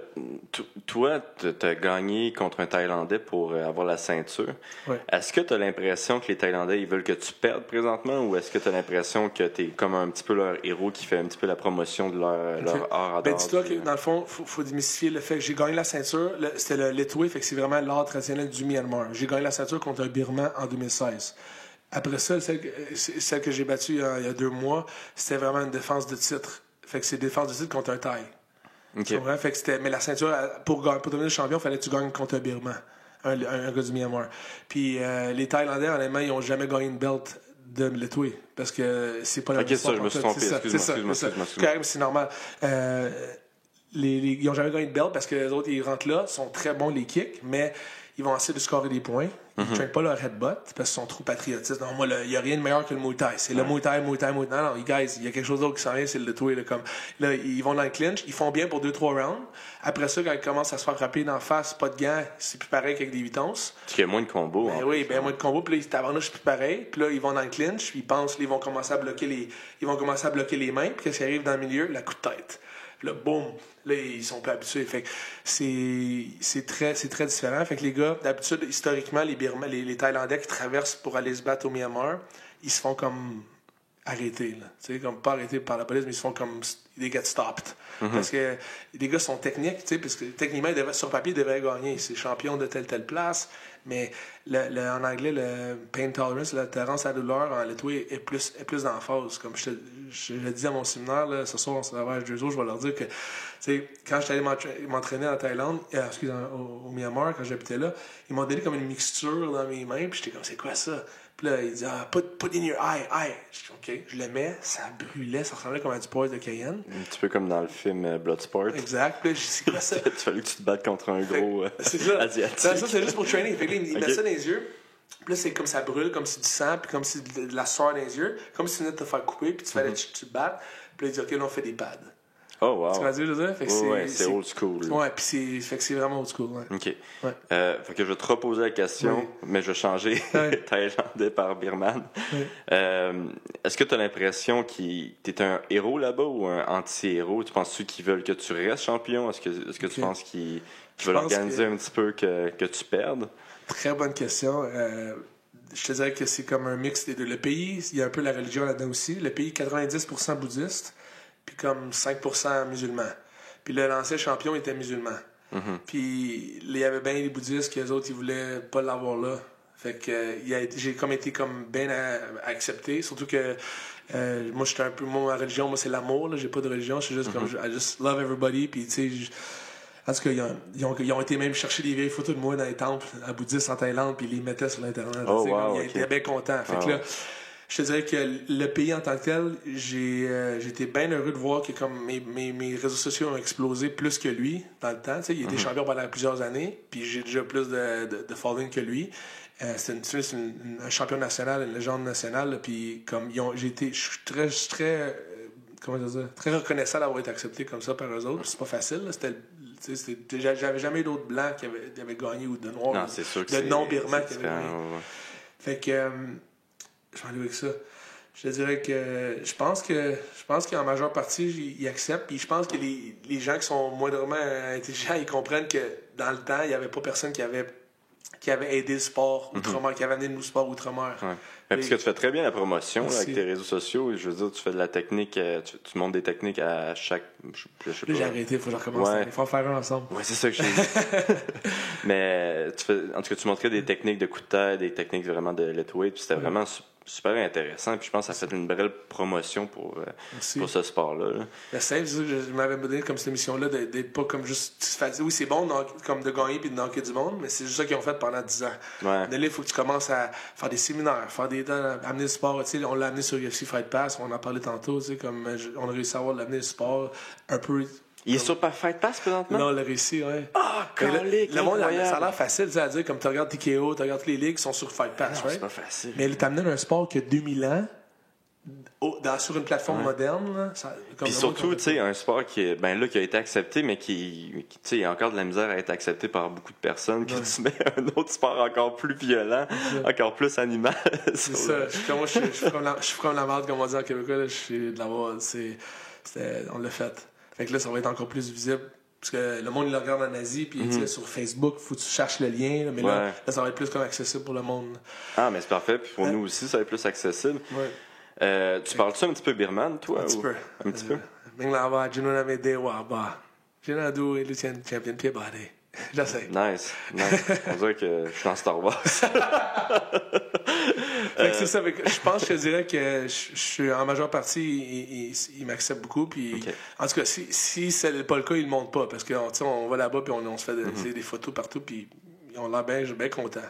toi, t'as gagné contre un Thaïlandais pour avoir la ceinture. Ouais. Est-ce que t'as l'impression que les Thaïlandais, ils veulent que tu perdes présentement ou est-ce que t'as l'impression que t'es comme un petit peu leur héros qui fait un petit peu la promotion de leur art à Ben, dis-toi que dans le fond, faut démystifier le fait que j'ai gagné la ceinture. C'était le Litway, fait que c'est vraiment l'art traditionnel du Myanmar. J'ai gagné la ceinture contre un Birman en 2016. Après ça, celle que j'ai battue il y a 2 mois, c'était vraiment une défense de titre. Fait que c'est défense de titre contre un Thaï. Okay. Fait que mais la ceinture, pour devenir champion, il fallait que tu gagnes contre un Birman, un gars du Myanmar. Puis les Thaïlandais, honnêtement, ils n'ont jamais gagné une belt de Litway. Parce que c'est pas la même ça, je me suis trompé. Excuse-moi. C'est normal. Ils n'ont jamais gagné de belt parce que les autres, ils rentrent là, sont très bons les kicks, mais ils vont essayer de scorer des points. Ils ne traînent pas leur headbutt parce qu'ils sont trop patriotistes. Non, moi, il n'y a rien de meilleur que le Muay Thai. C'est le Muay Thai. Non, guys, il y a quelque chose d'autre qui s'en vient, c'est le Litway. Là, ils vont dans le clinch, ils font bien pour 2-3 rounds. Après ça, quand ils commencent à se faire frapper d'en face, pas de gants, c'est plus pareil qu'avec des vitances. Parce qu'il y a moins de combos. Ben oui, moins de combos. Puis là, ils t'abandonnent, c'est plus pareil. Puis là, ils vont dans le clinch, ils pensent qu'ils vont commencer à bloquer les mains. Puis quand ils arrivent dans le milieu, la coup de tête. Là, boum, là, ils sont pas habitués. Fait que c'est très différent. Fait que les gars, d'habitude, historiquement, les Thaïlandais qui traversent pour aller se battre au Myanmar, ils se font comme arrêter, là. Tu sais, comme pas arrêter par la police, mais ils se font comme they get stopped. Parce que les gars sont techniques, tu sais, parce que techniquement, sur papier, ils devraient gagner. C'est champion de telle place. Mais en anglais, le pain tolerance, la tolérance à la douleur en Litway est plus d'emphase. Comme je le dis à mon séminaire, là, ce soir, on se travaille 2 jours, je vais leur dire que, tu sais, quand j'étais allé m'entraîner en Thaïlande, au Myanmar, quand j'habitais là, ils m'ont donné comme une mixture dans mes mains, puis j'étais comme, c'est quoi ça? Puis là, il dit, put in your eye. Je dis, OK, je le mets, ça brûlait, ça ressemblait comme à du poivre de Cayenne. Un petit peu comme dans le film Bloodsport. Exact. Puis là, je dis, c'est quoi ça? Il fallait que tu te battes contre un gros c'est ça. asiatique. Ça, c'est juste pour training. Fait que là, il met ça dans les yeux. Puis là, c'est comme ça brûle, comme si du sang, puis comme si de la sueur dans les yeux, comme si tu venais de te faire couper, puis tu fallait que tu te battes. Puis là, il dit, OK, là, on fait des pads. Oh, wow. Tu m'as dit, je veux dire? Fait que c'est old school. Ouais, puis fait que c'est vraiment old school. Ouais. OK. Ouais. Fait que je vais te reposer la question, mais je vais changer Thaïlandais par Birman. Est-ce que tu as l'impression que tu es un héros là-bas ou un anti-héros? Tu penses-tu qu'ils veulent que tu restes champion? Est-ce que tu penses qu'ils veulent organiser un petit peu que tu perdes? Très bonne question. Je te dirais que c'est comme un mix des deux. Le pays, il y a un peu la religion là-dedans aussi. Le pays, 90% bouddhiste, puis comme 5% musulmans. Puis l'ancien champion était musulman. Puis il y avait bien les bouddhistes qui, eux autres, ils voulaient pas l'avoir là. Fait que j'ai comme été comme bien accepté. Surtout que moi, j'étais un peu... ma religion, moi, c'est l'amour. Là. J'ai pas de religion. C'est juste comme... I just love everybody. Puis, tu sais... En tout cas, ils ont été même chercher des vieilles photos de moi dans les temples à bouddhistes en Thaïlande, puis ils les mettaient sur l'Internet. Oh, wow, ils étaient bien contents. Fait que là, je te dirais que le pays en tant que tel, j'étais bien heureux de voir que comme mes réseaux sociaux ont explosé plus que lui dans le temps. Il était champion pendant plusieurs années, puis j'ai déjà plus de following que lui. C'est un champion national, une légende nationale. Puis comme je suis très comment dire, très reconnaissant d'avoir été accepté comme ça par eux autres. C'est pas facile. J'avais jamais eu d'autres blancs qui avaient gagné ou de noirs. Non, c'est sûr que de non-birmans qui avaient différent, gagné. ouais. Fait que. Je vais aller avec ça. Je te dirais que je pense qu'en majeure partie, ils acceptent. Puis je pense que les gens qui sont moindrement intelligents, ils comprennent que dans le temps, il n'y avait pas personne qui avait aidé le sport outre-mer, qui avait amené le sport outre-mer. Ouais. Parce que tu fais très bien la promotion là, Merci. avec tes réseaux sociaux. Je veux dire, tu fais de la technique, tu montres des techniques à chaque. Je sais Là, j'ai pas. arrêté, il faut que je recommence. Ouais. Il faut en faire un ensemble. Ouais, c'est ça que j'ai dit. Mais en tout cas, tu montrais des techniques de coup de tête, des techniques vraiment de let weight, puis c'était vraiment super intéressant. Puis je pense que ça fait une belle promotion pour ce sport-là. Là. Le simple, c'est ça que je m'avais donné comme cette émission-là, d'être pas comme juste. Oui, c'est bon comme de gagner puis de knocker du monde, mais c'est juste ça qu'ils ont fait pendant 10 ans. Ouais. Mais là, il faut que tu commences à faire des séminaires, amener le sport. Tu sais, on l'a amené sur UFC Fight Pass, on en parlait tantôt, tu sais, comme on a réussi à l'amener le sport un peu. Il est sur Fight Pass présentement? Là, on l'a réussi, ouais. Ah, Mais calique, le monde, incroyable. ça a l'air facile, tu sais, à dire, comme tu regardes TKO, tu regardes toutes les ligues qui sont sur Fight Pass, Non, right? c'est pas facile. Mais t'as amené un sport qui a 2000 ans, sur une plateforme moderne, là, comme Puis surtout, tu sais, un sport qui a été accepté, mais qui tu sais, il y a encore de la misère à être accepté par beaucoup de personnes. Puis tu mets un autre sport encore plus violent, encore plus animal. C'est ça. Je suis comme la merde, comme on dit en québécois. Là, je suis de la voix. On l'a fait. Fait que là, ça va être encore plus visible. Parce que le monde, il le regarde en Asie. Puis tu sais, sur Facebook, il faut que tu cherches le lien. Là, mais là, ça va être plus comme accessible pour le monde. Ah, mais c'est parfait. Puis pour nous aussi, ça va être plus accessible. Ouais. Tu parles-tu un petit peu birman, toi? Un petit peu. Un petit peu? Minglava, Jununame Dewa, Ba. Junadu, Lucien Champion Piebade. J'essaie. Nice. On dirait que je suis dans Star Wars. Fait que c'est ça. Je pense que je dirais que je suis en majeure partie, il m'accepte beaucoup. Puis, Okay. En tout cas, si c'est pas le cas, il ne monte pas. Parce qu'on va là-bas puis on se fait des photos partout. Puis ils ont l'air bien contents.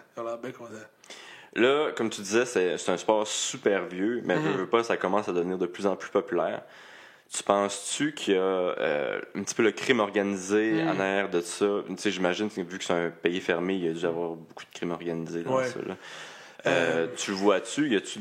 Là, comme tu disais, c'est un sport super vieux, mais veux pas, ça commence à devenir de plus en plus populaire. Tu penses-tu qu'il y a un petit peu le crime organisé en arrière de ça? Tu sais, j'imagine que vu que c'est un pays fermé, il y a dû avoir beaucoup de crimes organisés dans ça. Là. Tu le vois-tu? Y a-tu,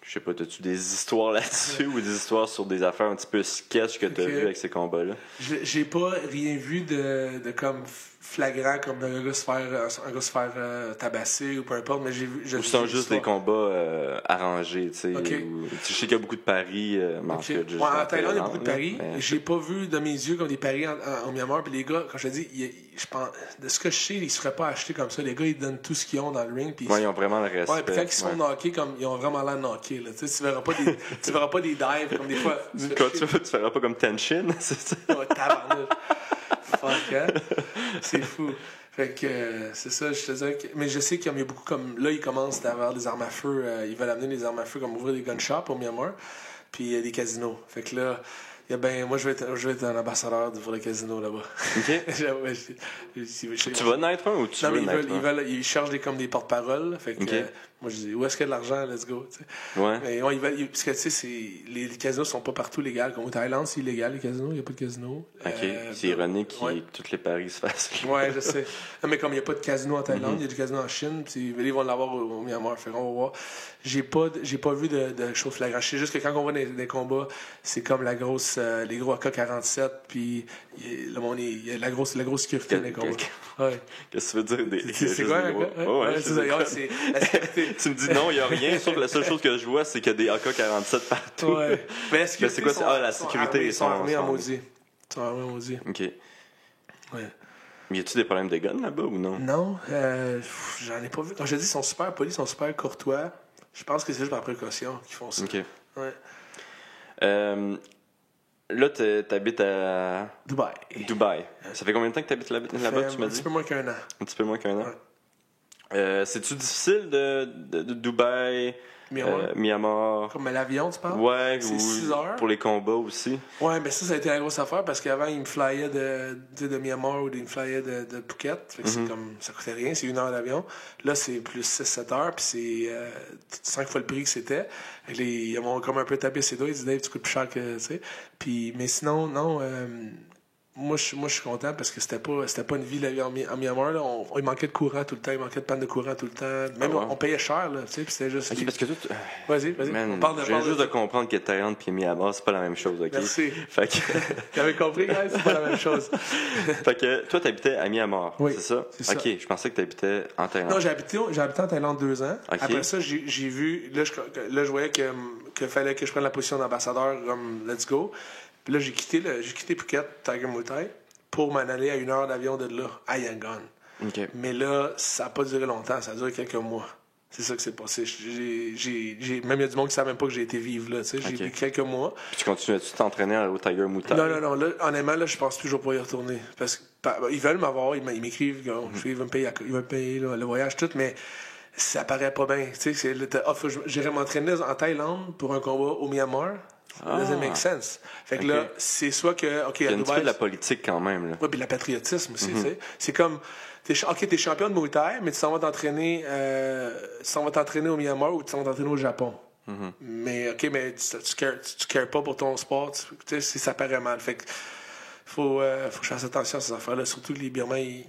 je sais pas, as-tu des histoires là-dessus ou des histoires sur des affaires un petit peu sketch que tu as vues avec ces combats-là? J'ai pas rien vu de comme flagrant, comme un gars se faire tabasser ou peu importe, mais j'ai vu. Ou sont juste des combats arrangés, tu sais. Okay. Je sais qu'il y a beaucoup de paris. Okay. En Thaïlande, il y a beaucoup de paris. J'ai pas vu de mes yeux comme des paris en Myanmar. Puis les gars, quand je te dis, je pense, de ce que je sais, ils se feraient pas acheter comme ça. Les gars, ils donnent tout ce qu'ils ont dans le ring. Puis ils ont vraiment le respect. Ouais, puis quand ils se font knocker, comme ils ont vraiment l'air knockés. Là. Tu verras pas des dives comme des fois. Quoi, tu feras pas comme Tenshin, c'est ça? Ouais, tabarnak. Fuck, hein? C'est fou. Fait que c'est ça, je te disais que. Mais je sais qu'il y a beaucoup comme. Là, ils commencent à avoir des armes à feu. Ils veulent amener des armes à feu, comme ouvrir des gun shops au Myanmar. Puis des casinos. Fait que là, moi, je vais être un ambassadeur pour le casino là-bas. OK. Tu vas naître un ou tu veux naître un? Ils cherchent comme des porte-paroles. Fait que moi, je dis, où est-ce qu'il y a de l'argent? Let's go. T'sais. Ouais. Mais parce que tu sais, les casinos sont pas partout légaux. Comme au Thaïlande, c'est illégal, les casinos. Il n'y a pas de casino. OK. C'est ironique que tous les paris se fassent. Ouais, je sais. Non, mais comme il n'y a pas de casino en Thaïlande, il y a du casino en Chine, puis ils vont l'avoir au Myanmar. Fait qu'on va voir. J'ai pas vu de choses flagrantes. Je sais juste que quand on va dans des combats, c'est comme les gros AK-47, puis le monde, il y a la grosse sécurité dans les combats. Ouais. Qu'est-ce que tu veux dire? C'est quoi un AK? Ouais, c'est ça. C'est la sécurité. Tu me dis non, il n'y a rien, sauf que la seule chose que je vois, c'est qu'il y a des AK-47 partout. Ouais. Mais c'est quoi? La sécurité. Ils sont armés en maudit. Ils sont armés en maudit. OK. Ouais. Mais y a-tu des problèmes de guns là-bas ou non? Non, j'en ai pas vu. Comme je te dis, ils sont super polis, ils sont super courtois. Je pense que c'est juste par précaution qu'ils font ça. OK. Ouais. Là, t'habites à Dubaï. Ça fait combien de temps que t'habites là-bas, tu m'as dit? Un petit peu moins qu'un an. Un petit peu moins qu'un an? Ouais. C'est-tu difficile de Dubaï, Myanmar? Comme l'avion, tu parles? Ouais, c'est 6 heures. Pour les combats aussi. Ouais, mais ça a été la grosse affaire parce qu'avant, ils me flyaient de Myanmar ou ils me flyaient de Phuket. Fait que c'est comme, ça coûtait rien, c'est 1 heure d'avion. Là, c'est plus 6-7 heures, puis c'est 5 fois le prix que c'était. Ils m'ont comme un peu tapé ses doigts, ils disaient, Dave, tu coûtes plus cher que, tu sais. Puis, mais sinon, non, moi, je suis content parce que c'était pas une vie la vie en Myanmar. Là. Il manquait de courant tout le temps, il manquait de panne de courant tout le temps. Même on payait cher, là, tu sais, puis c'était juste... Ok, parce que toi, Vas-y. man, On parle je viens juste de comprendre que Thaïlande et Myanmar, c'est pas la même chose, ok? Merci. Fait que... T'avais compris, guys? C'est pas la même chose. Fait que toi, t'habitais à Myanmar, Oui, c'est ça? c'est ça. Ok, je pensais que t'habitais en Thaïlande. Non, j'ai habité en Thaïlande 2 ans. Ok. Après ça, j'ai vu... Là, je voyais que fallait que je prenne la position d'ambassadeur, comme let's go. Puis là, j'ai quitté Phuket, Tiger Muay Thai, pour m'en aller à 1 heure d'avion de là, à Yangon. Ok. Mais là, ça n'a pas duré longtemps, ça a duré quelques mois. C'est ça qui s'est passé. Même il y a du monde qui ne savait même pas que j'ai été vivre là. Tu sais, j'ai vécu quelques mois. Puis tu continuais-tu de t'entraîner au Tiger Muay Thai? Non. Là, honnêtement, là, je pense toujours pas y retourner. Parce qu'ils veulent m'avoir, ils m'écrivent, ils veulent me payer là, le voyage, tout, mais ça paraît pas bien. Tu sais, j'irais m'entraîner en Thaïlande pour un combat au Myanmar. Doesn't make sense. Fait que là, c'est soit que... OK, Il y a à un petit Dubaï, peu de la politique quand même, là. ouais, puis le patriotisme aussi, tu sais. C'est comme... t'es champion de Muay Thai, mais tu s'en vas t'entraîner au Myanmar ou tu s'en vas t'entraîner au Japon. Mais, OK, mais tu cares pas pour ton sport. Tu sais, ça paraît mal. Fait que faut que je fasse attention à ces affaires-là. Surtout que les Birmans,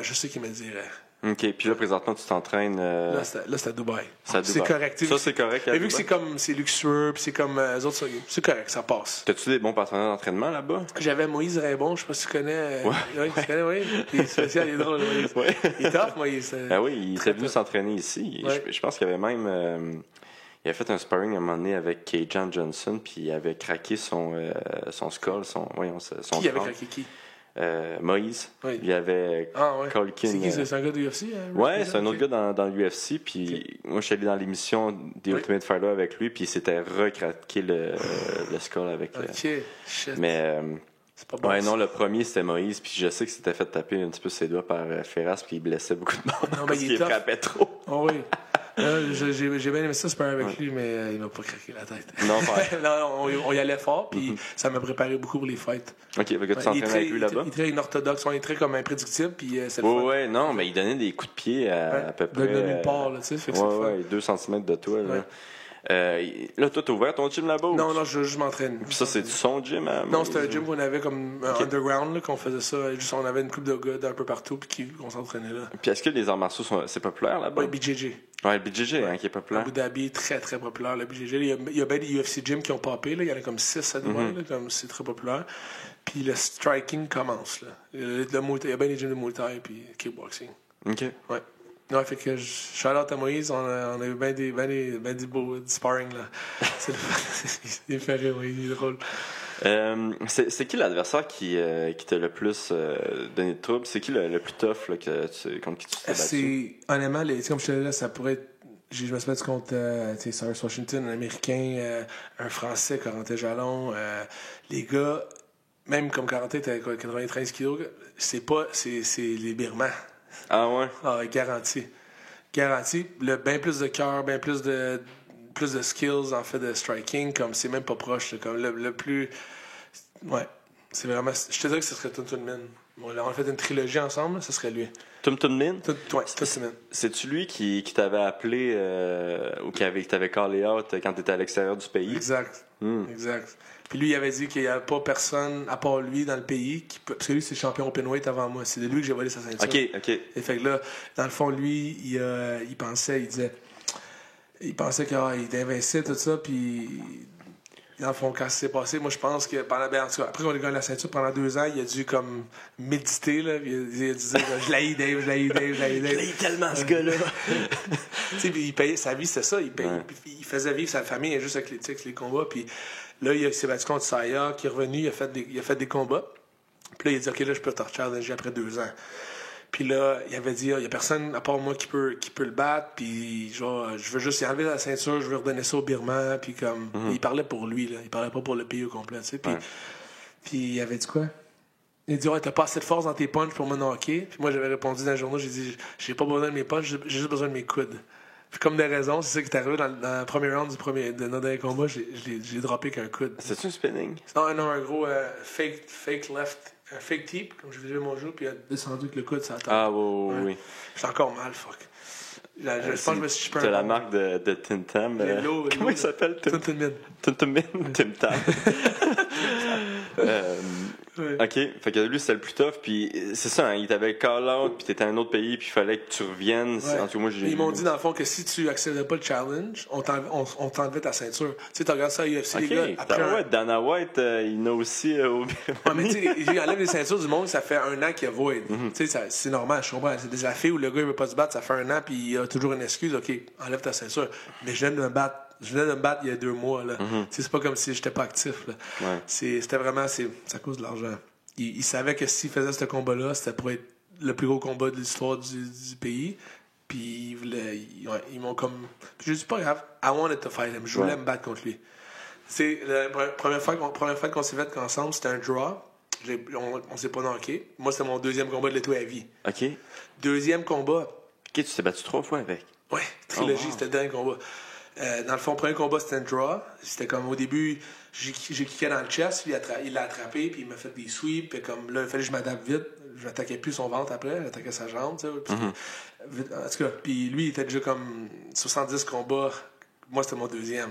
je sais qu'ils me diraient. OK, puis là, présentement, tu t'entraînes... Là, c'était à Dubaï. C'est à C'est Dubaï. correct. Ça, c'est correct à Mais vu que Dubaï? c'est luxueux, puis c'est comme eux autres, c'est correct, ça passe. T'as-tu des bons partenaires d'entraînement là-bas? J'avais Moïse Raybon, je sais pas si tu connais. Ouais. Oui, tu connais, oui. Il est spécial, il est drôle, Moïse. Ouais. Il est tough, Moïse. Ah oui, il était venu tough. s'entraîner ici. Ouais. Je pense qu'il avait même... il a fait un sparring à un moment donné avec Kajan Johnson, puis il avait craqué son skull, son Qui avait crâne. craqué qui? Moïse. Oui. Il avait Colkin. C'est qui? C'est un gars de UFC? Hein? Ouais, c'est un autre gars dans l'UFC. Puis moi, je suis allé dans l'émission des Ultimate Fighter avec lui, puis il s'était recraqué le skull avec. Ok, shit. Mais C'est pas bon. ouais, ça. non, le premier c'était Moïse, puis je sais qu'il s'était fait taper un petit peu ses doigts par Ferras, puis il blessait beaucoup de monde Non, mais parce il est qu'il tough. frappait trop. Oh oui. J'ai bien aimé ça, se parler avec lui, mais il m'a pas craqué la tête. Non, ouais. Non, on y allait fort, puis ça m'a préparé beaucoup pour les fights. Ok, fait que tu Il est t'entraînes très- avec lui là-bas? Il est très inorthodoxe, il est très comme imprédictible, puis c'est le Ouais, fun. ouais, non, mais il donnait des coups de pied à peu près. De nulle part, là, tu sais, fait que c'est le fun. Ouais, 2 cm de toi. Là. Ouais. Là, toi, t'as ouvert ton gym là-bas? Non, je m'entraîne. Puis ça, c'est son gym à Non, Moïse? c'était un gym qu'on avait comme underground, là, qu'on faisait ça. Juste, on avait une couple de gars d'un peu partout, puis qu'on s'entraînait là. Puis est-ce que les arts martiaux, c'est populaire là-bas? Ouais, BJJ. Ouais, le BJJ, hein, qui est À populaire. Abu Dhabi, très très populaire, le BJJ. Il y a bien des UFC gyms qui ont popé, là. Il y en a comme 6 à Dubaï, là, comme c'est très populaire. Puis le striking commence, là. Il y a bien des gyms de Muay Thai, puis kickboxing. OK. Ouais. Non, fait que shout-out à Moïse, on a eu bien des beaux sparring, là. C'est le fun. Il fait rire, oui, il est drôle. C'est qui l'adversaire qui t'a le plus donné de troubles? C'est qui le plus tough là, contre qui tu t'es battu? C'est, honnêtement, comme je te disais là, ça pourrait être. Je me suis battu contre Cyrus Washington, un Américain, un Français, Corentin Jalon. Les gars, même comme Corentin était à 93 kilos, c'est les Birmans. Ah ouais? Ah, garanti. Garanti. Bien plus de cœur, bien plus de skills en fait de striking, comme c'est même pas proche. Là, comme le plus. Ouais. C'est vraiment. Je te dirais que ce serait Tum Tum Min. Bon, là, on a fait une trilogie ensemble, là, ce serait lui. Tum Tum Min? Ouais, Tum Tum Min. C'est-tu lui qui t'avait appelé ou qui t'avait callé out quand t'étais à l'extérieur du pays? Exact. Exact. Puis lui, il avait dit qu'il n'y avait pas personne, à part lui, dans le pays, parce que lui, c'est champion openweight avant moi. C'est de lui que j'ai volé sa ceinture. OK. Et fait que là, dans le fond, lui, il pensait qu'il était invincible, tout ça, puis dans le fond, quand ça s'est passé, moi, je pense que en tout cas, après qu'on ait gagné la ceinture, pendant 2 ans, il a dû comme méditer, là, puis il a dû dire, je l'ai Dave. Je l'ai tellement, ce gars-là. Tu sais, puis il payait sa vie, c'était ça. Il faisait vivre sa famille juste avec les combats, puis là, il s'est battu contre Saya, qui est revenu, il a fait des combats. Puis là, il a dit, OK, là, je peux te challenger après 2 ans. Puis là, il avait dit, il n'y a personne à part moi qui peut le battre. Puis genre, je veux juste y enlever la ceinture, je veux redonner ça au Birman. Puis comme, il parlait pour lui, là. Il parlait pas pour le pays au complet, tu sais. Puis il avait dit quoi? Il a dit, ouais, t'as pas assez de force dans tes punches pour me knocker. Puis moi, j'avais répondu dans le journal, j'ai dit, j'ai pas besoin de mes punches, j'ai juste besoin de mes coudes. Puis comme des raisons, c'est ça qui est arrivé dans le premier round de notre dernier combat, j'ai droppé qu'un coude. C'est-tu un spinning? Non, un gros fake left, un fake tip, comme je faisais mon jeu, puis il a descendu avec le coude sur la table. Ah oui. J'étais encore mal, fuck. Je pense que je me suis chipé un C'est la bon. marque de Tim Tam. Comment il s'appelle? Tum Tum Min. Tim Tam. Ouais. OK. Fait que lui, c'était le plus tough. Puis c'est ça, hein, il t'avait call-out, puis t'étais à un autre pays, puis il fallait que tu reviennes. Ouais. En tout cas, moi, Ils m'ont dit, dans le fond, que si tu acceptais pas le challenge, on t'enlevait ta ceinture. Tu sais, tu regardes ça à UFC, les gars. OK. Après Ouais, Dana White, il en a aussi au Ouais, mais tu sais, ils enlèvent les ceintures du monde, ça fait 1 an qu'il y a void. Tu sais, c'est normal, je comprends. C'est des affaires où le gars, il veut pas se battre, ça fait 1 an, puis il a toujours une excuse. OK, enlève ta ceinture. Mais je viens de me battre. Il y a 2 mois. Là. C'est pas comme si j'étais pas actif. Là. Ouais. C'était vraiment... C'est à cause de l'argent. Il savait que s'il faisait ce combat-là, c'était pour être le plus gros combat de l'histoire du pays. Puis ils m'ont comme... J'ai dit, pas grave, I wanted to fight him. Je voulais me battre contre lui. C'est la première fois qu'on s'est fait ensemble, c'était un draw. On s'est pas knocké. Moi, c'était mon 2e combat de l'été à vie. OK. 2e combat. OK, tu t'es battu 3 fois avec. Ouais, trilogie, Oh, wow. c'était le dernier combat. Dans le fond, premier combat, c'était un draw. C'était comme au début, j'ai kické dans le chest, puis il l'a attrapé, puis il m'a fait des sweeps, puis comme là, il fallait que je m'adapte vite. Je n'attaquais plus son ventre après, j'attaquais sa jambe, tu sais. Puis, vite, en tout cas, puis lui, il était déjà comme 70 combats. Moi, c'était mon 2e.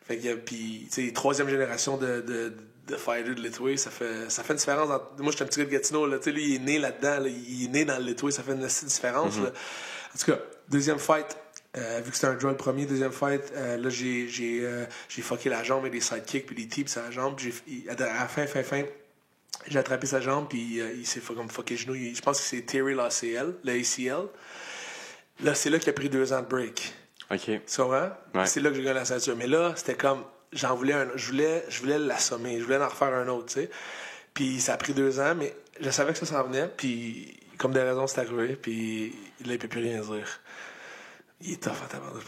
Fait que, puis, tu sais, 3e génération de fighter de Litway, ça fait une différence. Moi, j'étais un petit gars de Gatineau, là, tu sais, lui, il est né là-dedans, là, il est né dans le Litway, ça fait une différence, là. En tout cas, 2e fight. Vu que c'était un draw le premier, 2e fight, là, j'ai fucké la jambe avec des sidekicks puis des tips à la jambe. À la fin, j'ai attrapé sa jambe puis il s'est comme fucké le genou. Je pense que c'est Terry l'ACL. Là, c'est là qu'il a pris 2 ans de break. OK. Tu comprends? Ouais. C'est là que j'ai gagné la ceinture. Mais là, c'était comme, j'en voulais je voulais l'assommer. Je voulais en refaire un autre, tu sais. Puis ça a pris 2 ans, mais je savais que ça s'en venait. Puis, comme des raisons, c'est arrivé. Puis là, il peut plus rien dire. Il est tough à tabarnak.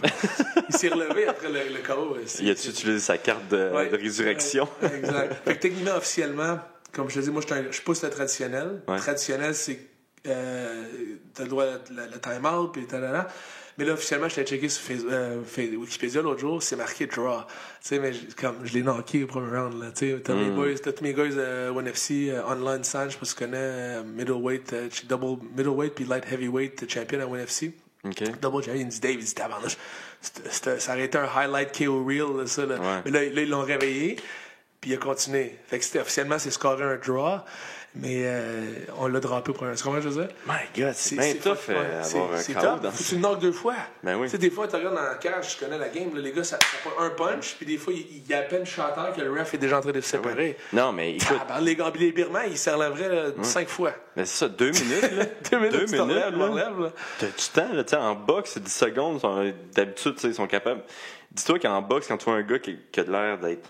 Il s'est relevé après le KO. Il a-tu utilisé sa carte de résurrection? Ouais, exact. Fait que techniquement, officiellement, comme je te dis, moi, je suis pas sur le traditionnel. Ouais. Traditionnel, c'est t'as le droit à le time-out, puis talala. Mais là, officiellement, je t'ai checké sur Wikipédia l'autre jour, c'est marqué draw. Tu sais, mais comme je l'ai knocké au premier round, là. Tu sais, t'as tous mes guys ONE FC, Online San, je sais pas si tu connais, middleweight, double middleweight, puis light heavyweight champion à ONE FC. OK. Double champion, il me dit Dave, il dit tabarnouche. Ça aurait été un highlight KO reel, là, ça, là. Ouais. Mais là, ils l'ont réveillé, puis il a continué. Fait que c'était officiellement, c'est scoré un draw. Mais on l'a droppé pour un. C'est comment je veux dire? My God, c'est bien tough avoir un c'est KO top. dans Faut que tu le knockes 2 fois. Ben oui. Tu sais, des fois, tu regardes dans la cage, je connais la game, là, les gars, ça prend un punch, puis des fois, il y a à peine chanteur que le ref est déjà en train de se séparer. Non, mais écoute. Les Birmans, ils se relèveraient 5 fois. Mais c'est ça, 2 minutes, là. 2 minutes, tu te relèves, là. là. T'as du temps, là, tu sais, en boxe, c'est 10 secondes. D'habitude, tu sais, ils sont capables. Dis-toi qu'en boxe, quand tu vois un gars qui a l'air d'être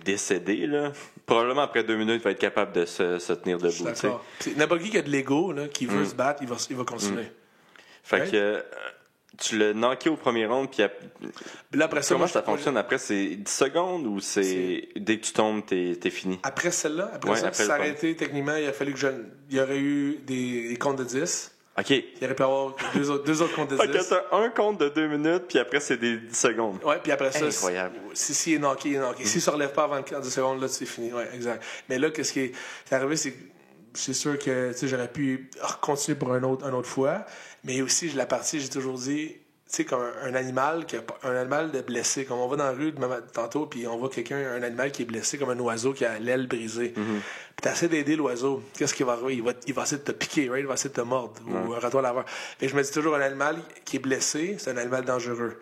décédé, là, probablement après 2 minutes, il va être capable de se tenir debout. D'accord. N'importe qui a de l'ego, là, qui veut se battre, il va continuer. Fait Ouais. que tu l'as knocké au premier round, puis Puis là, après ça, comment moi, ça fonctionne après? C'est 10 secondes ou c'est dès que tu tombes, t'es fini? Après celle-là, Ouais, ça, après si le ça aurait été, techniquement, il a fallu que il y aurait eu des comptes de 10. OK. Il aurait pu avoir deux autres comptes de 10. OK, t'as un compte de 2 minutes, puis après, c'est des 10 secondes. Ouais, puis après ça, Incroyable. si il est knocké, il est knocké. S'il se relève pas avant 10 secondes, là, c'est fini. Ouais, exact. Mais là, qu'est-ce qui est arrivé, c'est sûr que, tu sais, j'aurais pu continuer pour une autre fois. Mais aussi, la partie, j'ai toujours dit, tu sais, comme un animal de blessé. Comme on va dans la rue tantôt, puis on voit un animal qui est blessé, comme un oiseau qui a l'aile brisée. Puis t'essaies d'aider l'oiseau. Qu'est-ce qui va arriver? Il va essayer de te piquer, right? Il va essayer de te mordre. Ou un raton laveur. Fait que je me dis toujours, un animal qui est blessé, c'est un animal dangereux.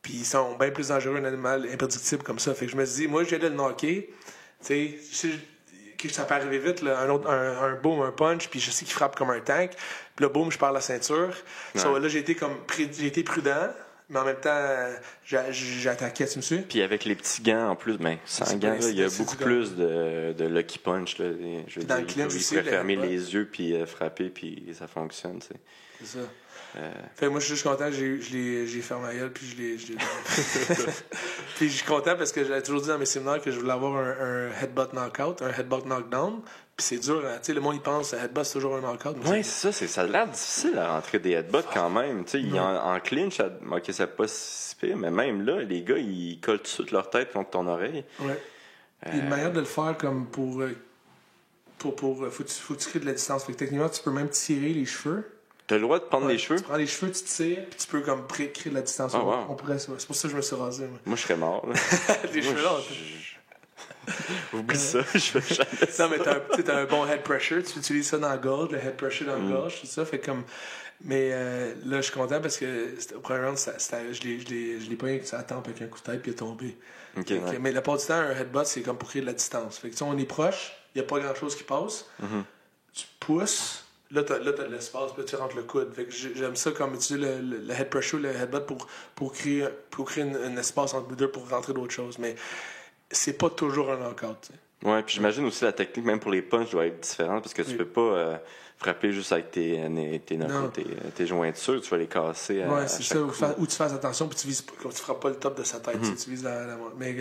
Puis ils sont bien plus dangereux, un animal imprédictible comme ça. Fait que je me dis, moi, j'ai de le knocker. Tu sais, que ça peut arriver vite, là, un boom, un punch, puis je sais qu'il frappe comme un tank. Puis là, boum, je perds la ceinture. Ouais. So, là, j'ai été prudent, mais en même temps, j'ai attaqué, tu me suis? Puis avec les petits gants en plus, ben, sans gants, là, il y a c'est beaucoup du plus de lucky punch. Là. Je veux Dans dire, le clinch il aussi, pourrait le fermer headbutt. les yeux puis frapper, puis ça fonctionne. Tu sais. C'est ça. Fait que moi, je suis juste content que j'ai fermé ma gueule, puis je l'ai Puis je suis content parce que j'avais toujours dit dans mes séminaires que je voulais avoir un headbutt knockout, un headbutt knockdown. Puis c'est dur, hein. Tu sais, le monde, il pense que headbutt, c'est toujours un knockout. Ouais, c'est ça. Ça a l'air difficile à rentrer des headbutts quand même. Tu sais, en clinch, ok, c'est pas si pire, mais même là, les gars, ils collent tout de suite leur tête contre ton oreille. Ouais. Il y a une manière de le faire comme faut que tu crées de la distance. Fait que techniquement, tu peux même tirer les cheveux. T'as le droit de prendre les cheveux? Tu prends les cheveux, tu tires, puis tu peux comme créer de la distance. Oh, wow. On pourrait, c'est pour ça que je me suis rasé. Moi, Moi, je serais mort. Là. les cheveux là. Oublie ça, je vais jamais ça. Non, mais t'as un bon head pressure, tu utilises ça dans la gorge, le head pressure dans la gorge, tout ça, fait comme... Mais là, je suis content parce que au premier round, je l'ai pas eu que ça tempe avec un coup de tête puis il est tombé. Okay, ouais. Mais la part du temps, un headbutt, c'est comme pour créer de la distance. Fait que on est proche, il n'y a pas grand-chose qui passe, tu pousses, là, t'as de l'espace, puis là, tu rentres le coude. Fait que j'aime ça comme utiliser le head pressure, le headbutt pour créer un espace entre les deux pour rentrer d'autres choses. Mais c'est pas toujours un knockout, t'sais. Ouais, puis j'imagine aussi la technique, même pour les punches, doit être différente parce que tu peux pas frapper juste avec tes knuckles, tes jointures, tu vas les casser. Ouais, c'est ça. Ou tu fasses attention, puis tu vises, comme tu frappes pas le top de sa tête, tu vises la. Mais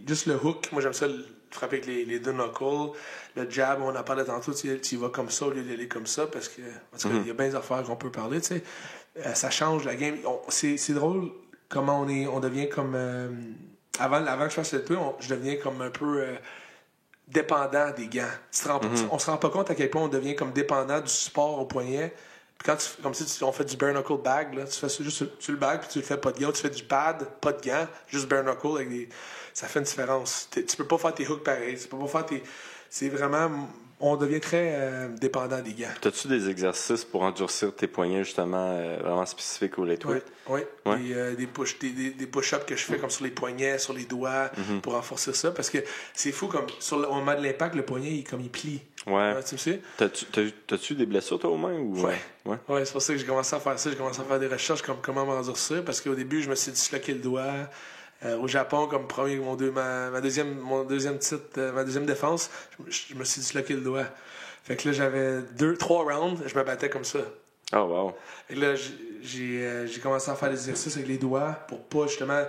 juste le hook, moi j'aime ça, frapper avec les deux knuckles. Le jab, on en parlait tantôt, tu y vas comme ça au lieu d'aller comme ça, parce que, en tout cas, il y a bien des affaires qu'on peut parler, tu sais. Ça change la game. C'est drôle comment on devient comme. Avant que je fasse le tour, je deviens comme un peu. Dépendant des gants. On se rend pas compte à quel point on devient comme dépendant du support au poignet. Puis quand comme si on fait du bare knuckle bag, là, tu fais ça juste sur le bag, puis tu le fais pas de gants, tu fais du pad, pas de gants, juste bare knuckle avec ça fait une différence. Tu peux pas faire tes hooks pareil, tu peux pas faire c'est vraiment on devient très dépendant des gants. T'as-tu des exercices pour endurcir tes poignets justement vraiment spécifiques au lightweight? Oui. Des push-ups que je fais comme sur les poignets, sur les doigts, pour renforcer ça. Parce que c'est fou, comme au moment de l'impact, le poignet, il plie. Ouais. Tu le sais? T'as-tu des blessures toi aux mains? Ou... Ouais, c'est pour ça que j'ai commencé à faire ça. J'ai commencé à faire des recherches comme comment m'endurcir. Parce qu'au début, je me suis disloqué le doigt. Au Japon, comme premier, ma deuxième défense, je me suis disloqué le doigt. Fait que là, j'avais 3 rounds, je me battais comme ça. Oh, wow. Et là, j'ai commencé à faire des exercices avec les doigts pour pas, justement,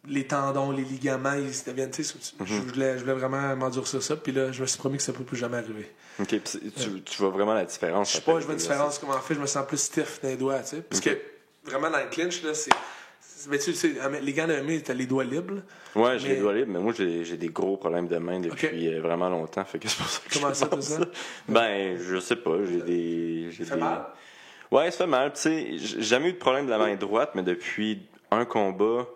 les tendons, les ligaments, ils deviennent, tu sais, je voulais vraiment m'endurcir ça. Puis là, je me suis promis que ça ne peut plus jamais arriver. OK, tu vois vraiment la différence? Je vois une différence. Comme en fait, je me sens plus stiff dans les doigts, tu sais. Parce que, vraiment, dans le clinch, là, c'est... Mais tu sais, les gants de MMA, t'as les doigts libres. Ouais, j'ai les doigts libres, mais moi, j'ai des gros problèmes de main depuis vraiment longtemps. Fait que c'est pour ça que Comment ça, tout ça? Ben, je sais pas. Ça fait mal? Ouais, ça fait mal. Tu sais, j'ai jamais eu de problème de la main droite, mais depuis un combat,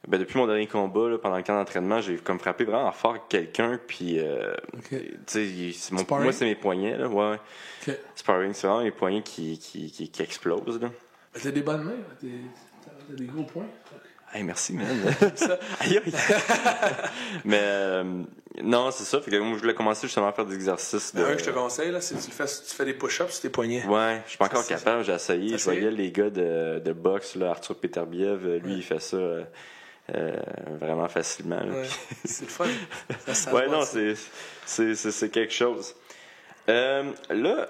depuis mon dernier combat, là, pendant le camp d'entraînement, j'ai comme frappé vraiment fort quelqu'un, puis, tu sais, moi, c'est mes poignets, là, ouais. Okay. Sparring, c'est vraiment mes poignets qui explosent, là. Mais t'as des bonnes mains, t'as des gros points. Hey, merci, man. Aïe, aïe. Mais non, c'est ça. Fait que moi, je voulais commencer justement à faire des exercices. Un que je te conseille, là, c'est que tu fais des push-ups sur tes poignets. Ouais, je suis pas encore capable. J'ai essayé. Je voyais les gars de boxe, là, Arthur Peterbiev. Lui, il fait ça vraiment facilement. Là, ouais. C'est le fun. Ouais, non, c'est quelque chose. Là,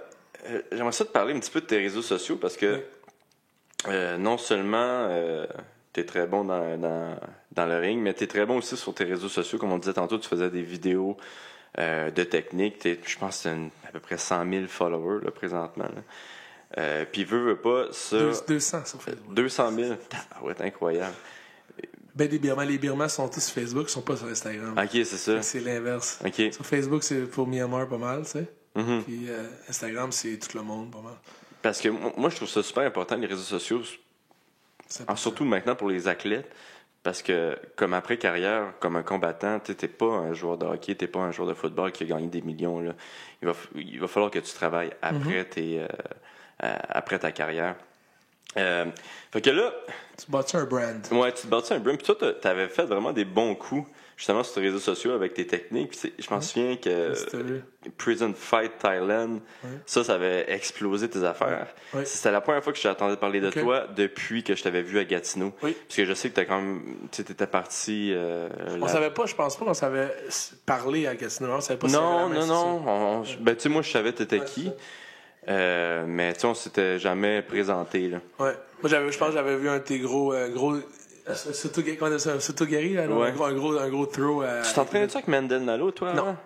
j'aimerais ça te parler un petit peu de tes réseaux sociaux parce que non seulement t'es très bon dans le ring, mais t'es très bon aussi sur tes réseaux sociaux. Comme on disait tantôt, tu faisais des vidéos de technique. Je pense que tu as à peu près 100 000 followers là, présentement. Puis veux pas ça... 200 sur Facebook. 200 000? Ouais, c'est incroyable. Ben, les Birmans sont tous sur Facebook, ils sont pas sur Instagram. OK, c'est ça. C'est l'inverse. Okay. Sur Facebook, c'est pour Myanmar pas mal, tu sais. Puis Instagram, c'est tout le monde pas mal. Parce que moi, je trouve ça super important, les réseaux sociaux, surtout maintenant pour les athlètes, parce que comme après carrière, comme un combattant, t'es pas un joueur de hockey, t'es pas un joueur de football qui a gagné des millions. Là. Il va falloir que tu travailles après ta carrière. Fait que là... Tu bâtis un brand. Ouais, tu te bâtis un brand. Puis toi, t'avais fait vraiment des bons coups, justement, sur tes réseaux sociaux avec tes techniques. Puis je m'en souviens que Prison Fight Thailand, ça avait explosé tes affaires. Ouais. C'était la première fois que je t'entendais parler de toi depuis que je t'avais vu à Gatineau. Oui. Parce que je sais que t'as quand même... Tu étais parti... savait pas, je pense pas qu'on savait parler à Gatineau. On savait pas non. Ben, tu sais, moi, je savais t'étais qui. Mais tu sais, on s'était jamais présenté, là. Ouais. Moi, je pense que j'avais vu un de tes gros Sotogari, là, un gros throw. Tu t'entraînais-tu avec Mendel Nalo, toi? Non.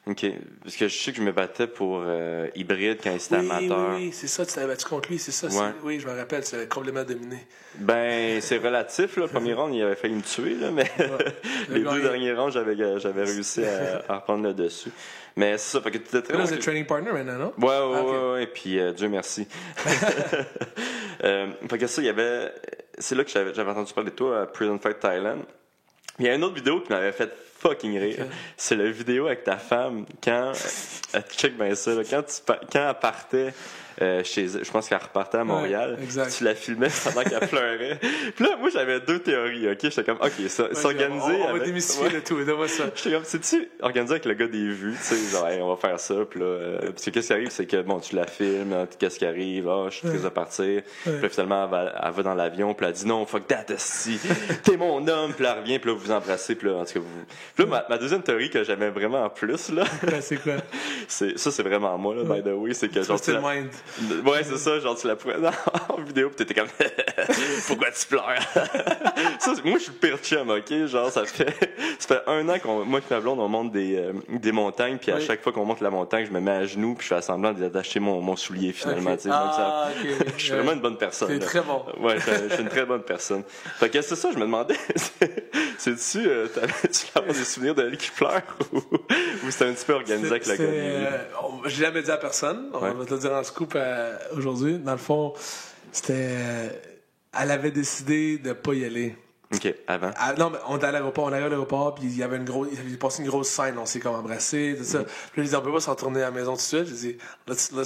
OK. Parce que je sais que je me battais pour hybride quand il était amateur. Oui, c'est ça. Tu t'avais battu contre lui, c'est ça. Ouais. Oui, je me rappelle. Tu l'avais complètement dominé. Ben, c'est relatif, là. Le premier round, il avait failli me tuer, là. Mais les deux derniers rounds, j'avais réussi à reprendre le dessus. Mais c'est ça, fait que tu étais très... Là, c'est training partner maintenant, non? Ouais, puis Dieu merci. Fait que ça, il y avait... C'est là que j'avais entendu parler de toi à Prison Fight Thailand. Il y a une autre vidéo qui m'avait fait fucking rire. Ok. C'est la vidéo avec ta femme quand check bien ça là, quand elle partait je pense qu'elle repartait à Montréal. Ouais, exact. Tu la filmais pendant qu'elle pleurait. Puis là, moi, j'avais 2 théories, OK? J'étais comme, OK, s'organiser On va avec... démystifier le tout, donne-moi ça. J'étais comme, c'est-tu organisé avec le gars des vues? Tu sais, genre, hey, on va faire ça. Puis là, parce que qu'est-ce qui arrive, c'est que, bon, tu la filmes, hein, qu'est-ce qui arrive? Ah, je suis triste de partir. Puis là, finalement, elle va dans l'avion, puis elle dit, non, fuck that, esti. T'es mon homme. Puis là, elle revient, puis là, vous vous embrassez, puis là, en tout cas, vous... Puis là, ma deuxième théorie que j'aimais vraiment en plus, là... Ben, c'est quoi? c'est vraiment moi, là, by the way, c'est que, genre, Twisted Mind. Ouais, c'est ça, genre tu la prenais en vidéo pis t'étais comme pourquoi tu pleures? Ça, moi je suis le pire chum, ok? Genre ça fait 1 an qu'on moi et ma blonde on monte des montagnes puis à chaque fois qu'on monte la montagne je me mets à genoux puis je fais semblant d'acheter mon soulier finalement. Okay. Tu sais, donc ça, Ok. je suis vraiment une bonne personne. T'es là. très bon. Ouais, je suis une très bonne personne. Fait que c'est ça, je me demandais, c'est-tu tu avoir des souvenirs de elle qui pleure ou c'était un petit peu organisé avec la comédie? J'ai jamais dit à personne. On va te le dire en scoop aujourd'hui. Dans le fond, c'était... elle avait décidé de pas y aller. OK, avant. Non, mais on est à l'aéroport, puis il y avait il passé une grosse scène, on s'est comme embrassé, tout ça. Puis là, j'ai dit, on peut pas s'en retourner à la maison tout de suite. J'ai dit, let's do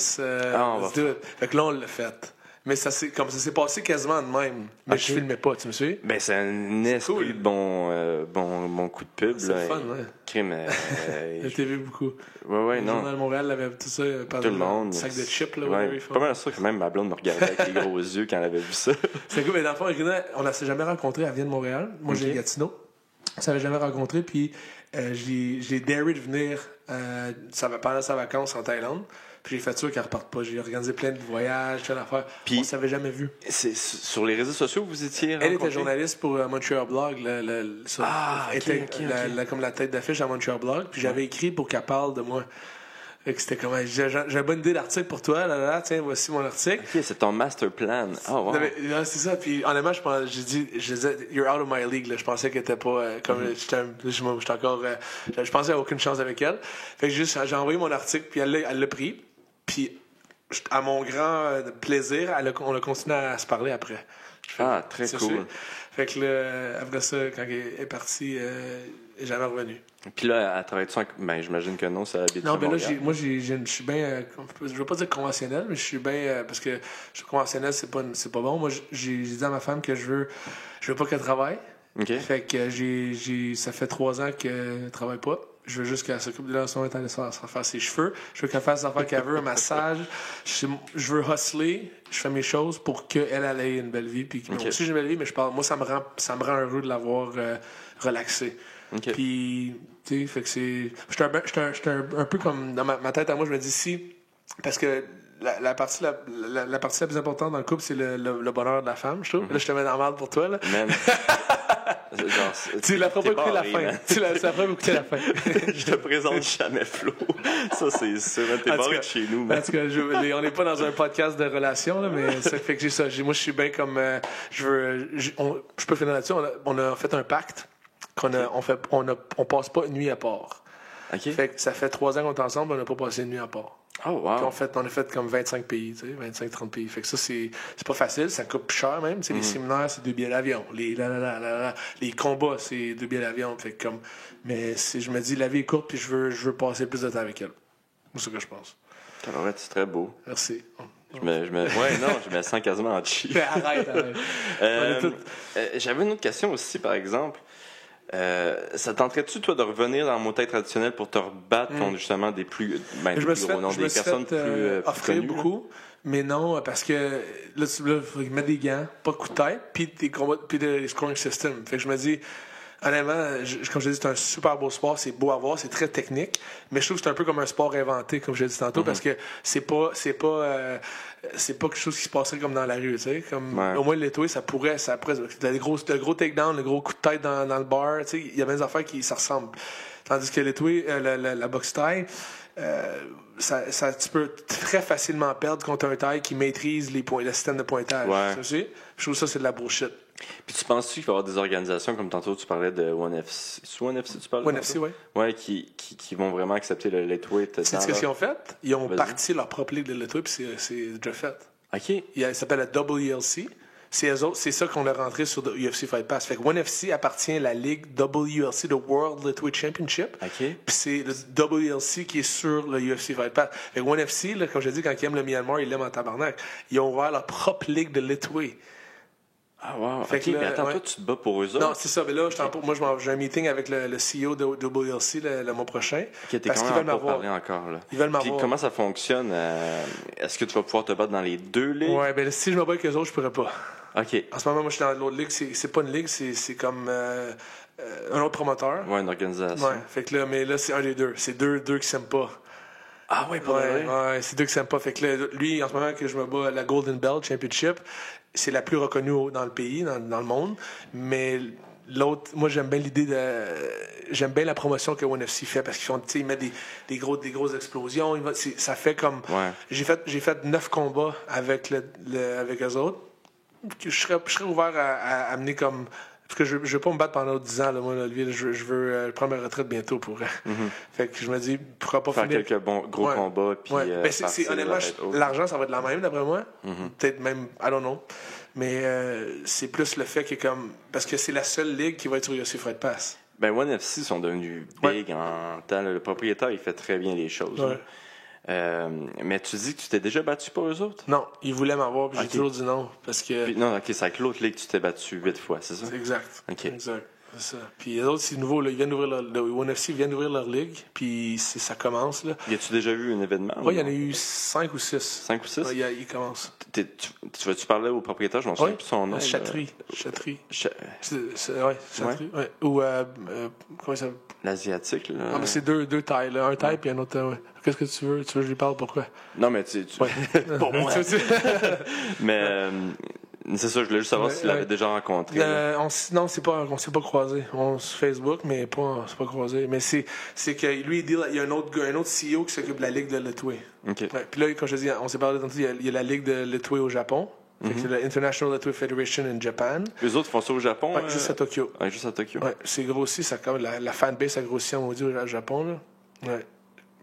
it. Fait que là, on l'a fait. Mais ça s'est passé quasiment de même. Mais je filmais pas, tu me suis? Ben, c'est un esprit cool. de bon coup de pub. C'est là. fun, ouais. Crime. La TV beaucoup. Ouais, Le non. Journal de Montréal avait tout ça, Tout le monde. sac de chips, là, ouais, pas mal sûr que même ma blonde me regardait avec les gros yeux quand elle avait vu ça. C'est cool, mais dans le fond, Irina, on ne s'est jamais rencontré, elle vient de Montréal. Moi, j'ai Gatineau. On s'avait jamais rencontré, puis j'ai daré de venir pendant sa vacances en Thaïlande. Puis j'ai fait sûr qu'elle reparte pas. J'ai organisé plein de voyages, plein d'affaires. Puis, on s'avait jamais vu. C'est sur les réseaux sociaux que vous étiez Elle rencontrés? était journaliste pour Montreal Blog. Elle était comme la tête d'affiche à Montreal Blog. Puis j'avais écrit pour qu'elle parle de moi. Fait que c'était comme, j'ai une bonne idée d'article pour toi, tiens, voici mon article. OK, c'est ton master plan. Oh, wow. Non, mais, c'est ça. Puis honnêtement, je disais, you're out of my league. Là. Je pensais qu'elle était pas comme j'étais encore. Je pensais à aucune chance avec elle. Fait que j'ai envoyé mon article, puis elle l'a pris. Puis à mon grand plaisir, on a continué à se parler après. Très cool. Fait que là, après ça, quand elle est partie, elle est jamais revenue. Puis là, elle travaille-tu ben, j'imagine que non, ça habite Non, ben là, Montréal. moi, je suis bien, je veux pas dire conventionnel, mais je suis bien, parce que conventionnel, c'est pas bon. Moi, j'ai dit à ma femme que je veux pas qu'elle travaille. OK. Fait que ça fait 3 ans qu'elle travaille pas. Je veux juste qu'elle s'occupe de là en ce moment, elle faire ses cheveux. Je veux qu'elle fasse les affaires qu'elle veut, un massage. Je veux hustler. Je fais mes choses pour qu'elle ait une belle vie. Puis moi aussi, j'ai une belle vie, mais moi, ça me rend heureux de l'avoir relaxée. OK. Puis, tu sais, fait que j'étais un peu comme dans ma tête à moi, je me dis si, parce que la partie la plus importante dans le couple, c'est le bonheur de la femme, je trouve. Là, je te mets dans la merde pour toi, là. Man. Genre, Tu la feras pas écouter la barré, fin. man. Tu la feras pas écouter la fin. Je te présente jamais Flo. Ça, c'est sûr. T'es barré de chez nous, man. En tout cas, on n'est pas dans un podcast de relations, là, mais ça fait que j'ai ça. Moi, je suis bien comme. Je peux finir là-dessus. On a fait un pacte on passe pas une nuit à part. OK. Fait que ça fait 3 ans qu'on est ensemble, on n'a pas passé une nuit à part. Oh, wow. Puis on a fait comme 25 pays, tu sais, 25-30 pays. Fait que ça, c'est pas facile, ça coûte plus cher même. Tu sais, les séminaires, c'est 2 billets d'avion. Les combats, c'est 2 billets d'avion. Fait que mais je me dis, la vie est courte, puis je veux passer plus de temps avec elle. C'est ce que je pense. Ouais, c'est très beau. Merci. Je me sens quasiment en chi. Arrête. J'avais une autre question aussi, par exemple. Ça tenterait-tu, toi, de revenir dans le motet traditionnel pour te rebattre contre justement des plus gros noms, des personnes plus offrir connues? beaucoup, mais non, parce que là, il faut mettre des gants, pas de coup de tête, puis des scoring system. Fait que je me dis, honnêtement, comme je l'ai dit, c'est un super beau sport, c'est beau à voir, c'est très technique, mais je trouve que c'est un peu comme un sport inventé, comme je l'ai dit tantôt, parce que c'est pas quelque chose qui se passerait comme dans la rue, tu sais, comme au moins l'étoile, ça pourrait le gros takedown, le gros coup de tête dans le bar, tu sais, il y a bien des affaires qui ça ressemble. Tandis que l'étoile, la boxe taille, tu peux très facilement perdre contre un taille qui maîtrise le système de pointage. Ouais. Je trouve ça c'est de la bullshit. Puis tu penses-tu qu'il va y avoir des organisations, comme tantôt tu parlais de One FC, c'est One FC tu parlais? One FC, oui. Ouais, qui vont vraiment accepter le lightweight. C'est ce qu'ils ont fait? Ils ont parti leur propre ligue de lightweight, puis c'est déjà fait. OK. Ça s'appelle la WLC. C'est eux autres, c'est ça qu'on a rentré sur le UFC Fight Pass. Fait que ONE FC appartient à la ligue WLC, the World Lightweight Championship. OK. Puis c'est le WLC qui est sur le UFC Fight Pass. Fait que ONE FC, là, comme je dis, quand ils aiment le Myanmar, ils l'aiment en tabarnak. Ils ont ouvert leur propre ligue de Lightweight. Ah, wow. Fait OK, que là, mais attends, ouais. toi, tu te bats pour eux autres? Non, c'est ça. Mais là, j'ai un meeting avec le CEO de WLC le mois prochain. OK, t'es parce quand qu'ils même veulent pas m'avoir. parlé encore, là. Ils veulent Puis m'avoir. comment ça fonctionne? Est-ce que tu vas pouvoir te battre dans les deux ligues? Ouais, ben si je me bats avec eux autres, je pourrais pas. OK. En ce moment, moi, je suis dans l'autre ligue. C'est pas une ligue, c'est comme un autre promoteur. Ouais, une organisation. Ouais. Fait que là, mais là, c'est un des deux. C'est deux qui s'aiment pas. Ah ouais, pour vrai? Ouais, c'est deux qui s'aiment pas. Fait que là, lui, en ce moment que je me bats à la Golden Belt Championship, c'est la plus reconnue dans le pays, dans le monde. Mais l'autre, moi, j'aime bien l'idée j'aime bien la promotion que ONE FC fait parce qu'ils font, tu sais, ils mettent des grosses explosions. Ça fait comme. Ouais. J'ai fait 9 combats avec avec eux autres. Je serais ouvert à amener comme. Parce que je veux pas me battre pendant 10 ans, là, moi, Olivier. Là, je veux prendre ma retraite bientôt pour. Fait que je me dis, pourquoi pas Faire finir. quelques gros Ouais. combats. Puis, Ouais. Ben, honnêtement, autre. l'argent, ça va être la même, d'après moi. Peut-être même, I don't know. Mais c'est plus le fait que comme. Parce que c'est la seule ligue qui va être sur UFC Fight Pass. Ben, ONE FC sont devenus big en temps. Le propriétaire, il fait très bien les choses. Ouais. Là. Mais tu dis que tu t'es déjà battu pour eux autres? Non, ils voulaient m'avoir, puis j'ai Ok. toujours dit non. Parce que. Puis, non, OK, c'est avec l'autre ligue que tu t'es battu 8 fois, c'est ça? C'est exact. Ok. Exact. C'est ça. Puis les autres, c'est nouveau. Là, ils viennent d'ouvrir le ONE FC vient d'ouvrir leur ligue. Puis ça commence. Là. Y a-tu déjà vu un événement? Ouais, il y en a eu 5 ou 6. 5 ou 6? Ouais, il commence. Tu vas-tu parler au propriétaire? Je m'en souviens plus son nom. Chatterie. Ouais, Chatterie. Ouais. Ou, comment ça s'appelle? l'asiatique, là. Ah, mais c'est deux tailles. Là. Un taille, puis un autre. Ouais. Qu'est-ce que tu veux? Tu veux que je lui parle? Pourquoi? Non, mais tu... Ouais. Pour moi. Mais c'est ça, je voulais juste savoir si tu l'avais déjà rencontré. là. Non, on s'est pas croisés. On sur Facebook, mais on s'est pas croisés. Mais c'est que lui, il y a un autre CEO qui s'occupe de la ligue de Lightweight. OK. Ouais, puis là, comme je te dis, on s'est parlé tantôt, il y a la ligue de Lightweight au Japon. Fait que c'est la International Lightweight Federation in Japan. Les autres font ça au Japon? Ouais, juste à Tokyo. Ouais, juste à Tokyo. Ouais, c'est grossi, ça comme la fanbase a grossi en maudit au Japon. Là. Ouais.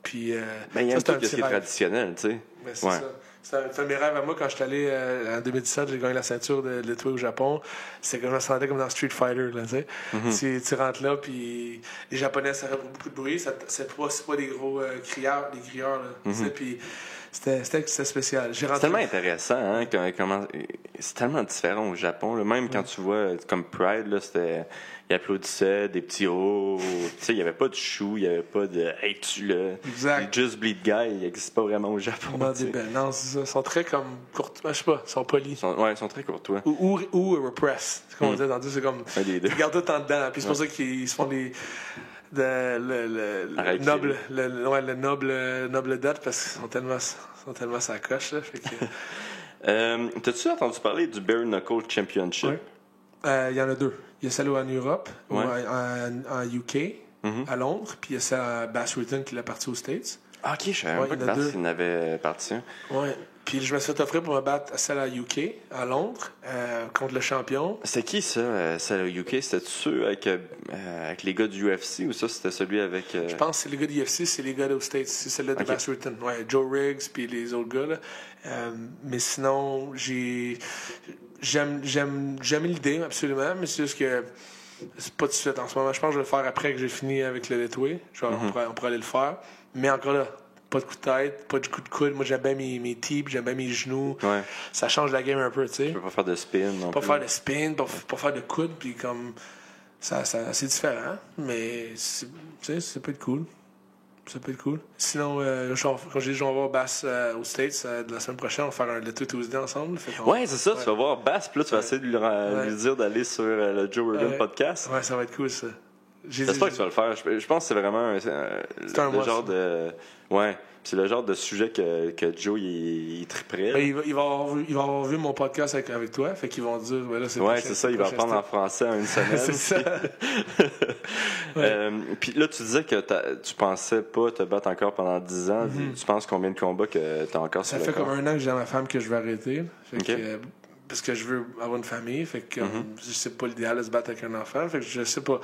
Puis, Ben, il y a ça, un c'est truc qui est rêve. traditionnel, tu sais. Ben, c'est Ouais. ça. C'est un de mes rêves à moi quand je suis allé en 2017, j'ai gagné la ceinture de Lightweight au Japon. C'est comme je me sentais comme dans Street Fighter. Là, tu sais. Tu rentres là, puis les Japonais, ça fait beaucoup de bruit. C'est pas des gros crieurs. Là, tu sais, puis c'était spécial. C'est tellement intéressant, hein, c'est tellement différent au Japon. Là. Même quand tu vois, comme Pride, là, ils applaudissaient des petits hauts. Tu sais, il n'y avait pas de chou, il n'y avait pas de « Hey, tu là ». Exact. Just Bleed Guy, il n'existe pas vraiment au Japon. Non, tu sais. non, c'est ça. Ils sont très comme courts. Je sais pas, ils sont polis. Ils sont très courtois. Ou repress. C'est comme on dit tantôt, c'est comme. Un des deux. Ils gardent tout en dedans. Puis c'est pour ça qu'ils se font des. Arrête, le noble date parce qu'ils sont tellement sa coche. Là, fait que, T'as-tu entendu parler du Bare Knuckle Championship? il y en a deux. Il y a celle en Europe, Ouais. en UK, à Londres, puis il y a celle à Bass Rutten qui l'a partie aux States. Ah, OK, je savais Ouais, pas il que y en a Bass, deux. il n'avait parti un. Ouais. Puis je me suis fait offrir pour me battre à celle à UK, à Londres, contre le champion. C'était qui, ça, celle au UK? C'était ceux avec les gars du UFC ou ça, c'était celui avec... Je pense que c'est les gars de l'UFC, c'est les gars aux States. C'est celle-là de Ok. Bass Rutten. Ouais, Joe Riggs, puis les autres gars. Là. Mais sinon, j'aime l'idée, absolument, mais c'est juste que c'est pas tout de suite en ce moment. Je pense que je vais le faire après que j'ai fini avec le Lightweight. On pourrait aller le faire. Mais encore là, pas de coup de tête, pas de coup de coude. Moi, j'aime bien mes tips, j'aime bien mes genoux. Ouais. Ça change la game un peu, tu sais. Je peux pas faire de spin non Pas plus. faire de spin, pas faire de coude, puis comme... Ça, c'est différent, mais tu sais, ça peut être cool. Ça peut être cool. Sinon, quand j'ai dit, on va voir Bass aux States de la semaine prochaine, on va faire un Little Tuesday ensemble. Fait qu'on- Ouais, c'est ça, tu vas voir Bass, puis là, tu vas essayer de lui dire d'aller sur le Joe Rogan podcast. Ouais, ça va être cool, ça. J'espère que tu vas le faire. Je pense que c'est vraiment un le must. genre de... Ouais, c'est le genre de sujet que Joe, il triperait. Ben, il va avoir vu mon podcast avec toi, fait qu'ils vont dire, ouais, là, c'est Ouais, c'est ça, il va apprendre en français en une semaine. C'est ça. Puis là, tu disais que tu pensais pas te battre encore pendant 10 ans. Tu penses combien de combats que t'as encore Ça sur fait le corps? comme 1 an que j'ai ma femme que je vais arrêter. Fait Ok. que, parce que je veux avoir une famille. Fait que c'est pas l'idéal de se battre avec un enfant. Fait que je sais pas.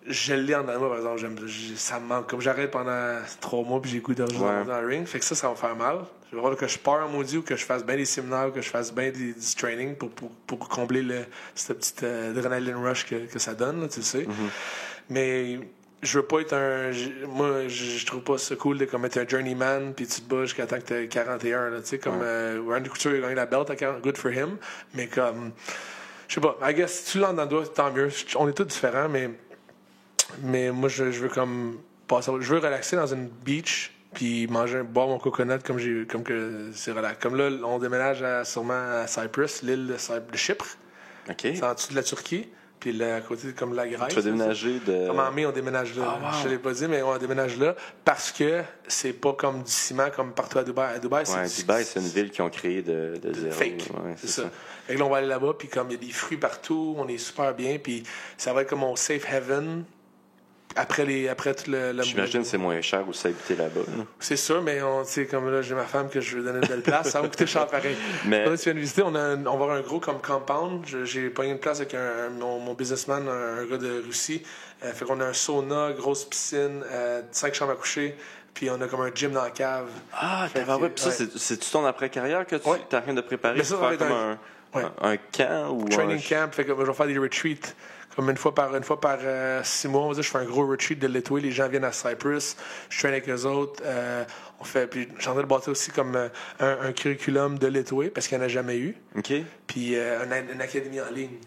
Je l'ai en dedans de moi, par exemple. Ça me manque. Comme j'arrête pendant 3 mois puis j'ai le goût de rejoindre dans le ring. Fait que ça va faire mal. Je veux voir que je pars en maudit ou que je fasse bien des séminaires ou que je fasse bien du training pour combler cette petite adrenaline rush que ça donne, là, tu sais. Mais je veux pas être moi, je trouve pas ça cool de comme être un journeyman puis tu te bats jusqu'à temps que t'as 41, là, tu sais. Comme Randy Couture, il a gagné la belt à 40, good for him. Mais comme, je sais pas, I guess, si tu l'as dans le doigt, tant mieux. On est tous différents, mais moi, je veux comme passer, je veux relaxer dans une beach puis boire mon coconut comme que c'est relax. Comme là, on déménage sûrement à Cyprus, l'île de Chypre. OK. C'est en dessous de la Turquie. Puis là, à côté, comme la Grèce. Tu vas déménager de... Comme en mai, on déménage là. Oh, wow. Je ne l'ai pas dit, mais on déménage là parce que c'est pas comme du ciment comme partout à Dubaï. À Dubaï, Dubaï, c'est une ville qu'ils ont créée de zéro. Fake. Ouais, c'est ça. Fait que là, on va aller là-bas, puis comme il y a des fruits partout, on est super bien, puis ça va être comme mon safe haven après tout le J'imagine que c'est moins cher aussi habiter là-bas. Là. C'est sûr, mais c'est comme là, j'ai ma femme que je veux donner une belle place. Ça va me coûter cher pareil. Mais... Là, tu viens de visiter, on va avoir un gros comme compound. J'ai pogné une place avec mon businessman, un gars de Russie. Fait qu'on a un sauna, grosse piscine, 5 chambres à coucher, puis on a comme un gym dans la cave. Ah, ouais, puis ça, c'est-tu ton après-carrière que tu es en train de préparer pour faire comme un camp ou training camp. Fait que je vais faire des retreats. Comme une fois par 6 mois, on va dire, je fais un gros retreat de l'été. Les gens viennent à Cyprus, je traîne avec eux autres. On fait, puis je suis en train de bâtir aussi comme un curriculum de l'été, parce qu'il n'y en a jamais eu. OK. Puis une académie en ligne.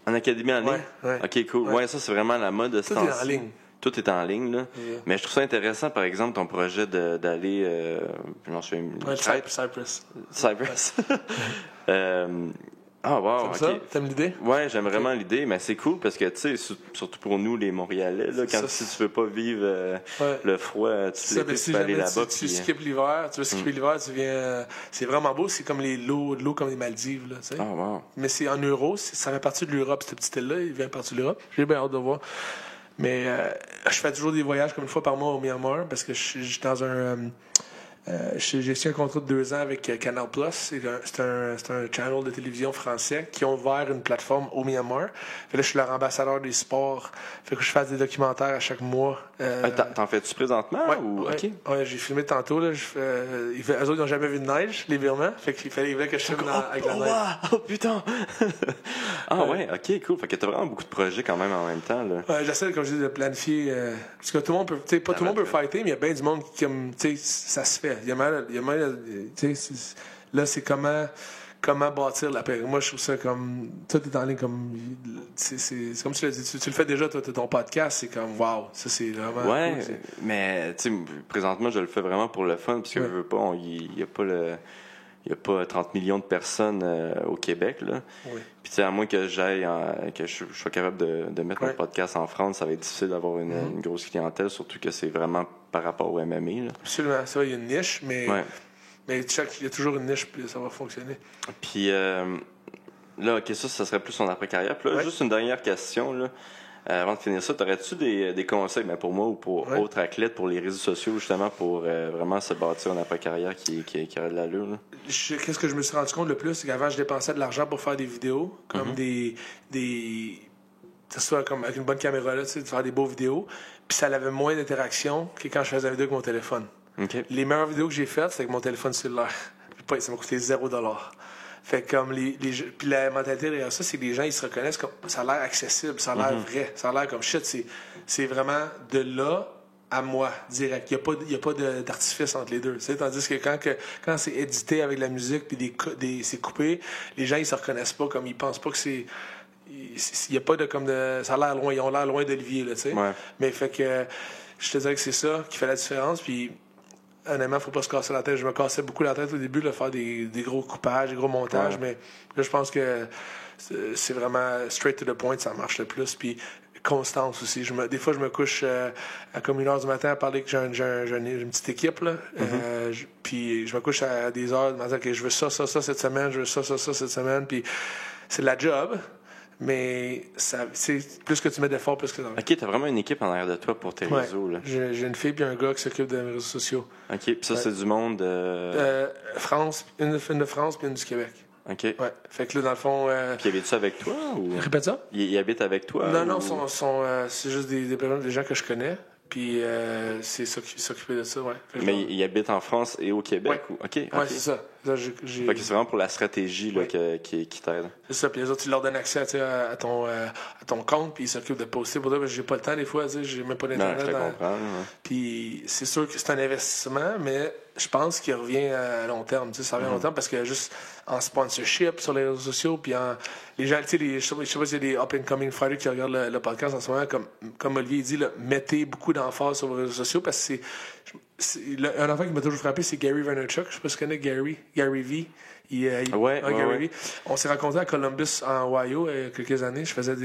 En académie en ligne? Ouais. OK, cool. Ouais, ça, c'est vraiment la mode de ce temps-ci. Tout est en ligne. Tout est en ligne, là. Yeah. Mais je trouve ça intéressant, par exemple, ton projet d'aller... je m'en souviens... Cyprus. Cyprus. Ah, wow, OK. Ça? T'aimes l'idée? Ouais, j'aime vraiment l'idée, mais c'est cool parce que, tu sais, surtout pour nous, les Montréalais, là, si tu veux pas vivre le froid, tu peux aller là-bas. Tu skippes l'hiver, tu veux skipper l'hiver, tu viens... c'est vraiment beau, c'est comme l'eau comme les Maldives, là, tu sais. Ah, wow. Mais c'est en euros, ça fait partie de l'Europe, cette petite île-là, il vient partie de l'Europe. J'ai bien hâte de voir. Mais je fais toujours des voyages comme une fois par mois au Myanmar parce que je suis dans un... j'ai signé un contrat de 2 ans avec Canal+. C'est un channel de télévision français qui ont ouvert une plateforme au Myanmar. Fait là, je suis leur ambassadeur des sports. Fait que je fasse des documentaires à chaque mois. T'en fais-tu présentement? Ouais, ou... ouais, OK. Ouais, j'ai filmé tantôt. Là, eux autres, ils n'ont jamais vu de neige, les Birmans. Fait qu'ils voulaient que je filme avec la neige. Oh, putain! Ouais, OK, cool. Fait que t'as vraiment beaucoup de projets quand même en même temps. Là. J'essaie, comme je dis, de planifier. Parce que tout le monde peut. Pas tout le monde peut fighter, mais il y a bien du monde qui, comme, ça se fait. Il y a mal, là, c'est comment bâtir la paix. Moi, je trouve ça comme... Tout est en ligne comme... C'est comme tu l'as dit. Tu le fais déjà, toi, ton podcast. C'est comme, wow, ça, c'est vraiment... Ouais, cool, mais, tu sais, présentement, je le fais vraiment pour le fun, parce que je veux pas, il n'y a pas 30 millions de personnes au Québec, là. Oui. Puis, tu sais, à moins que que je sois capable de mettre mon podcast en France, ça va être difficile d'avoir une grosse clientèle, surtout que c'est vraiment par rapport au MMA, là. Absolument. Ça va, il y a une niche, mais... Ouais. Mais il y a toujours une niche, puis ça va fonctionner. Puis là, OK, ça serait plus son après-carrière. Puis là, juste une dernière question, là. Avant de finir ça, t'aurais-tu des conseils, pour moi ou pour autres athlètes, pour les réseaux sociaux, justement, pour vraiment se bâtir une après-carrière qui aurait de l'allure, là? Qu'est-ce que je me suis rendu compte le plus, c'est qu'avant, je dépensais de l'argent pour faire des vidéos, comme des ça soit comme avec une bonne caméra, là, tu sais, de faire des beaux vidéos, puis ça avait moins d'interaction que quand je faisais une vidéo avec mon téléphone. Okay. Les meilleures vidéos que j'ai faites, c'est avec mon téléphone cellulaire. Ça m'a coûté $0. Fait que comme puis la mentalité derrière ça, c'est que les gens, ils se reconnaissent comme ça a l'air accessible, ça a l'air vrai, ça a l'air comme shit. C'est vraiment de là à moi, direct. Il n'y a pas d'artifice entre les deux. T'sais? Tandis que quand c'est édité avec la musique puis c'est coupé, les gens, ils se reconnaissent pas, comme ils pensent pas que c'est... Il n'y a pas de comme de... Ça a l'air loin, ils ont l'air loin d'Olivier, là, tu sais. Ouais. Mais fait que je te dirais que c'est ça qui fait la différence, puis honnêtement, faut pas se casser la tête. Je me cassais beaucoup la tête au début de faire des gros coupages, des gros montages, mais là, je pense que c'est vraiment straight to the point, ça marche le plus. Puis constance aussi. Des fois, je me couche à comme 1h du matin à parler que j'ai une petite équipe, là. Puis je me couche à des heures du matin que je veux ça cette semaine, je veux ça cette semaine. Puis c'est de la job. Mais c'est plus que tu mets d'efforts, plus que ça. OK, t'as vraiment une équipe en arrière de toi pour tes réseaux, là. J'ai une fille et un gars qui s'occupent de mes réseaux sociaux. OK, puis ça, c'est du monde France, une de France puis une du Québec. OK. Ouais. Fait que là, dans le fond... Puis ils habitent avec toi? Ou... Répète ça? Ils habitent avec toi? Non, c'est juste des gens que je connais. Puis c'est ça qui s'occupait de ça, ouais. Mais il habite en France et au Québec? Ouais. OK. Ouais, c'est ça. Là, j'ai... Fait que c'est vraiment pour la stratégie là, Oui. qui t'aide. C'est ça, puis les autres, ils leur donnent accès à ton compte, puis ils s'occupent de poster pour toi, parce que j'ai pas le temps des fois, tu sais, j'ai même pas Non, d'internet. je te comprends. Ouais. Puis c'est sûr que c'est un investissement, mais je pense qu'il revient à long terme, tu sais, ça revient à long terme, parce que juste en sponsorship sur les réseaux sociaux, puis les gens, tu sais, je sais pas s'il y a des up-and-coming fighters qui regardent le podcast en ce moment, comme Olivier dit, là, mettez beaucoup d'emphase sur les réseaux sociaux, parce que un enfant qui m'a toujours frappé, c'est Gary Vaynerchuk. Je sais pas si tu connais Gary V. Gary V. On s'est rencontrés à Columbus, en Ohio, il y a quelques années. Je faisais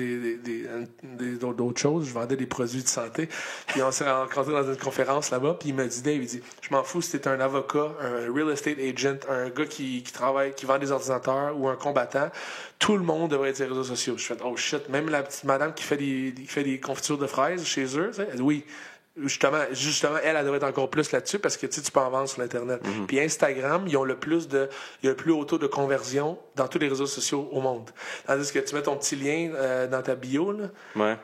d'autres choses. Je vendais des produits de santé. Puis on s'est rencontrés dans une conférence là-bas. Puis il m'a dit, Dave, il dit, je m'en fous si t'es un avocat, un real estate agent, un gars qui travaille, qui vend des ordinateurs ou un combattant. Tout le monde devrait être sur les réseaux sociaux. Je fais, oh shit. Même la petite madame qui fait des confitures de fraises chez eux, tu sais, elle dit, oui. Justement, elle devrait être encore plus là-dessus parce que tu peux en vendre sur l'Internet. Puis Instagram, il y a le plus haut taux de conversion dans tous les réseaux sociaux au monde. Tandis que tu mets ton petit lien dans ta bio, là, Ouais.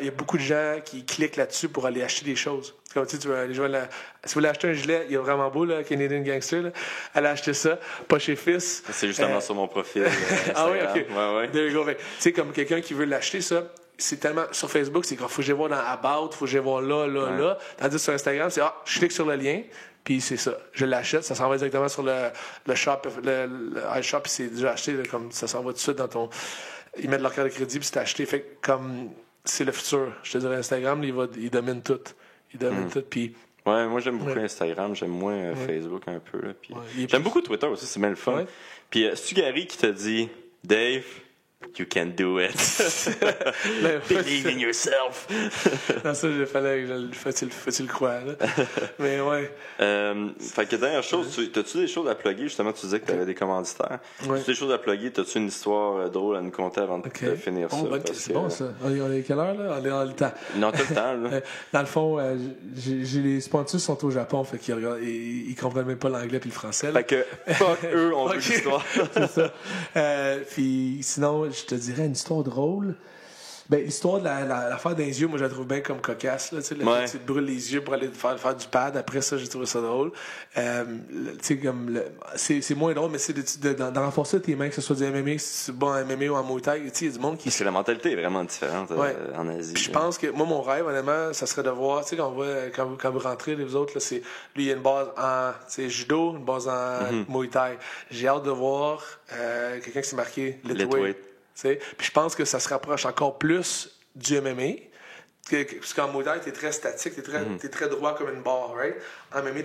il y a beaucoup de gens qui cliquent là-dessus pour aller acheter des choses. Comme si vous voulez acheter un gilet, il est vraiment beau, là, Canadian Gangster, là. Elle a acheté ça, pas chez Fils. C'est justement sur mon profil. Ah oui, ok. Ouais. There you go. Tu sais, comme quelqu'un qui veut l'acheter, ça. C'est tellement sur Facebook, c'est qu'il faut que je voir dans About, faut que je voir là. Tandis que sur Instagram, c'est je clique sur le lien, puis c'est ça. Je l'achète, ça s'en va directement sur le shop, le iShop, puis c'est déjà acheté, là, comme ça s'en va tout de suite dans ton. Ils mettent leur carte de crédit, puis c'est acheté. Fait que, comme c'est le futur. Je te dirais, Instagram, il domine tout. Il domine tout, puis. Ouais, moi j'aime beaucoup Ouais. Instagram, j'aime moins Facebook un peu. Là, puis J'aime beaucoup Twitter aussi, c'est bien le fun. Ouais. Puis c'est-tu Gary qui t'a dit, Dave, you can do it. Believe in yourself. Non, ça, il fallait que faut-il le croire. Là. Mais ouais. Fait que dernière chose, t'as-tu des choses à plugger? Justement, tu disais que t'avais des commanditaires. Ouais. T'as-tu des choses à plugger? T'as-tu une histoire drôle à nous conter avant de finir ça? C'est bon, ça. On est quelle heure, là? On est dans le temps. Non, t'as le temps, là. Dans le fond, j'ai les sponsors sont au Japon, fait qu'ils regardent, ils comprennent même pas l'anglais puis le français. Là. Fait que, fuck eux, on veut Ok. l'histoire. C'est ça. Puis sinon, je te dirais une histoire drôle. Ben, l'histoire de l'affaire des yeux, moi, je la trouve bien comme cocasse. Là, tu sais, le fait que tu te brûles les yeux pour aller faire du pad. Après ça, j'ai trouvé ça drôle. Tu sais, comme c'est moins drôle, mais c'est de renforcer tes mains, que ce soit du MMA, si c'est bon en MMA ou en Muay Thai. Tu sais, il y a du monde qui... Parce que la mentalité est vraiment différente en Asie. Puis je pense que, moi, mon rêve, honnêtement, ça serait de voir, tu sais, quand vous rentrez, les autres, là, c'est, lui, il y a une base en, judo, une base en Muay Thai. J'ai hâte de voir quelqu'un qui s'est marqué Litway. Puis je pense que ça se rapproche encore plus du MMA. Parce qu'en Muay Thai, t'es très statique, t'es très droit comme une barre, right? En MMA,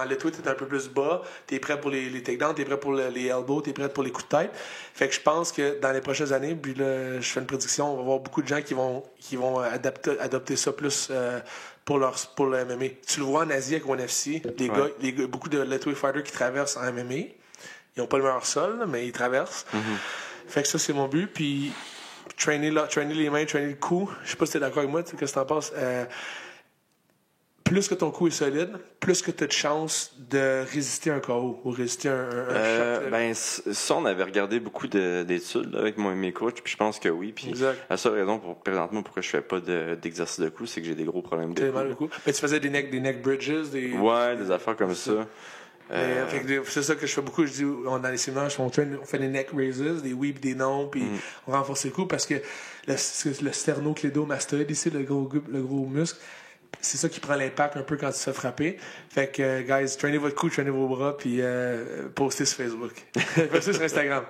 en Litway, t'es un peu plus bas, t'es prêt pour les takedowns, t'es prêt pour les elbows, t'es prêt pour les coups de tête. Fait que je pense que dans les prochaines années, puis là, je fais une prédiction, on va voir beaucoup de gens qui vont adopter ça plus pour le MMA. Tu le vois en Asie avec ONE FC, les gars, beaucoup de Litway fighters qui traversent en MMA. Ils n'ont pas le meilleur sol, là, mais ils traversent. Fait que ça, c'est mon but. Puis, trainer les mains, trainer le cou. Je sais pas si t'es d'accord avec moi, qu'est-ce que t'en penses? Plus que ton cou est solide, plus que t'as de chances de résister un KO ou résister un choc. Ben, ça, on avait regardé beaucoup d'études là, avec mes coachs, puis je pense que oui. Puis la seule raison présentement pourquoi je fais pas d'exercice de cou, c'est que j'ai des gros problèmes de cou. Mal au cou. Mais tu faisais des neck bridges, des affaires comme ça. C'est ça que je fais beaucoup. Je dis, dans les séminaires, on fait des neck raises, des oui, des non, puis on renforce le cou parce que le sternoclédomastoïde ici, le gros muscle, c'est ça qui prend l'impact un peu quand tu te fais frapper. Fait que, guys, traînez votre cou, traînez vos bras, puis postez sur Facebook. Postez sur Instagram.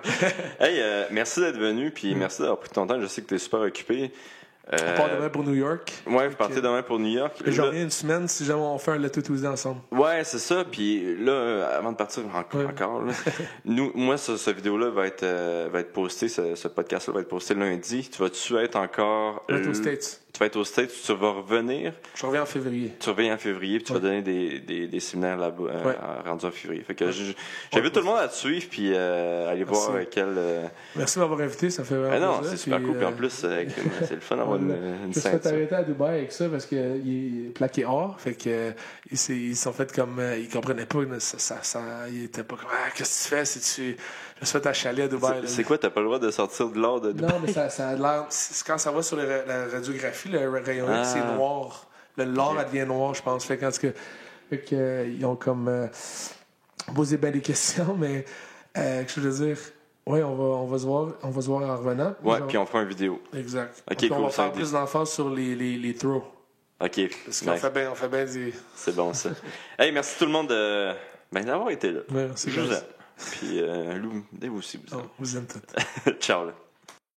Hey, merci d'être venu, puis merci d'avoir pris ton temps. Je sais que tu es super occupé. On part demain pour New York. Ouais, vous partez demain pour New York. Je reviens une semaine si jamais on fait un Let's Tuesday ensemble. Ouais, c'est ça. Puis là, avant de partir encore, là, moi, ce vidéo-là va être posté, ce podcast-là va être posté lundi. Tu vas-tu être encore... aux States. Tu vas être aux States, tu vas revenir. Je reviens en février. Tu reviens en février, puis tu vas donner des séminaires là-bas, rendus en février. Fait que j'invite tout le monde à te suivre, puis aller voir quel... Merci de m'avoir invité, ça fait vraiment non, plaisir. c'est super cool. Puis en plus, c'est le fun d'avoir une je me suis ceinture. fait arrêter à Dubaï avec ça parce qu'il est plaqué or. Fait que ils sont fait comme ils comprenaient pas. Ils étaient pas comme qu'est-ce que tu fais? Je me suis fait achaler à Dubaï. C'est quoi, t'as pas le droit de sortir de l'or de Dubaï? Non, mais ça a l'air. Quand ça va sur la radiographie, le rayon X, c'est noir. l'or elle devient noir, je pense. Fait que ils ont comme posé bien des questions, mais je veux dire, oui, on va se voir en revenant. Ouais, puis on fera une vidéo. Exact. Ok, Donc, cool, on va ça faire va plus d'emphase sur les throws. Ok. Parce qu'on fait bien du. C'est bon, ça. Hey, merci tout le monde d'avoir été là. Ouais, c'est Je vous bien. aime. Puis, Lou, vous aussi, vous aime. Vous aimez tout. Ciao, là.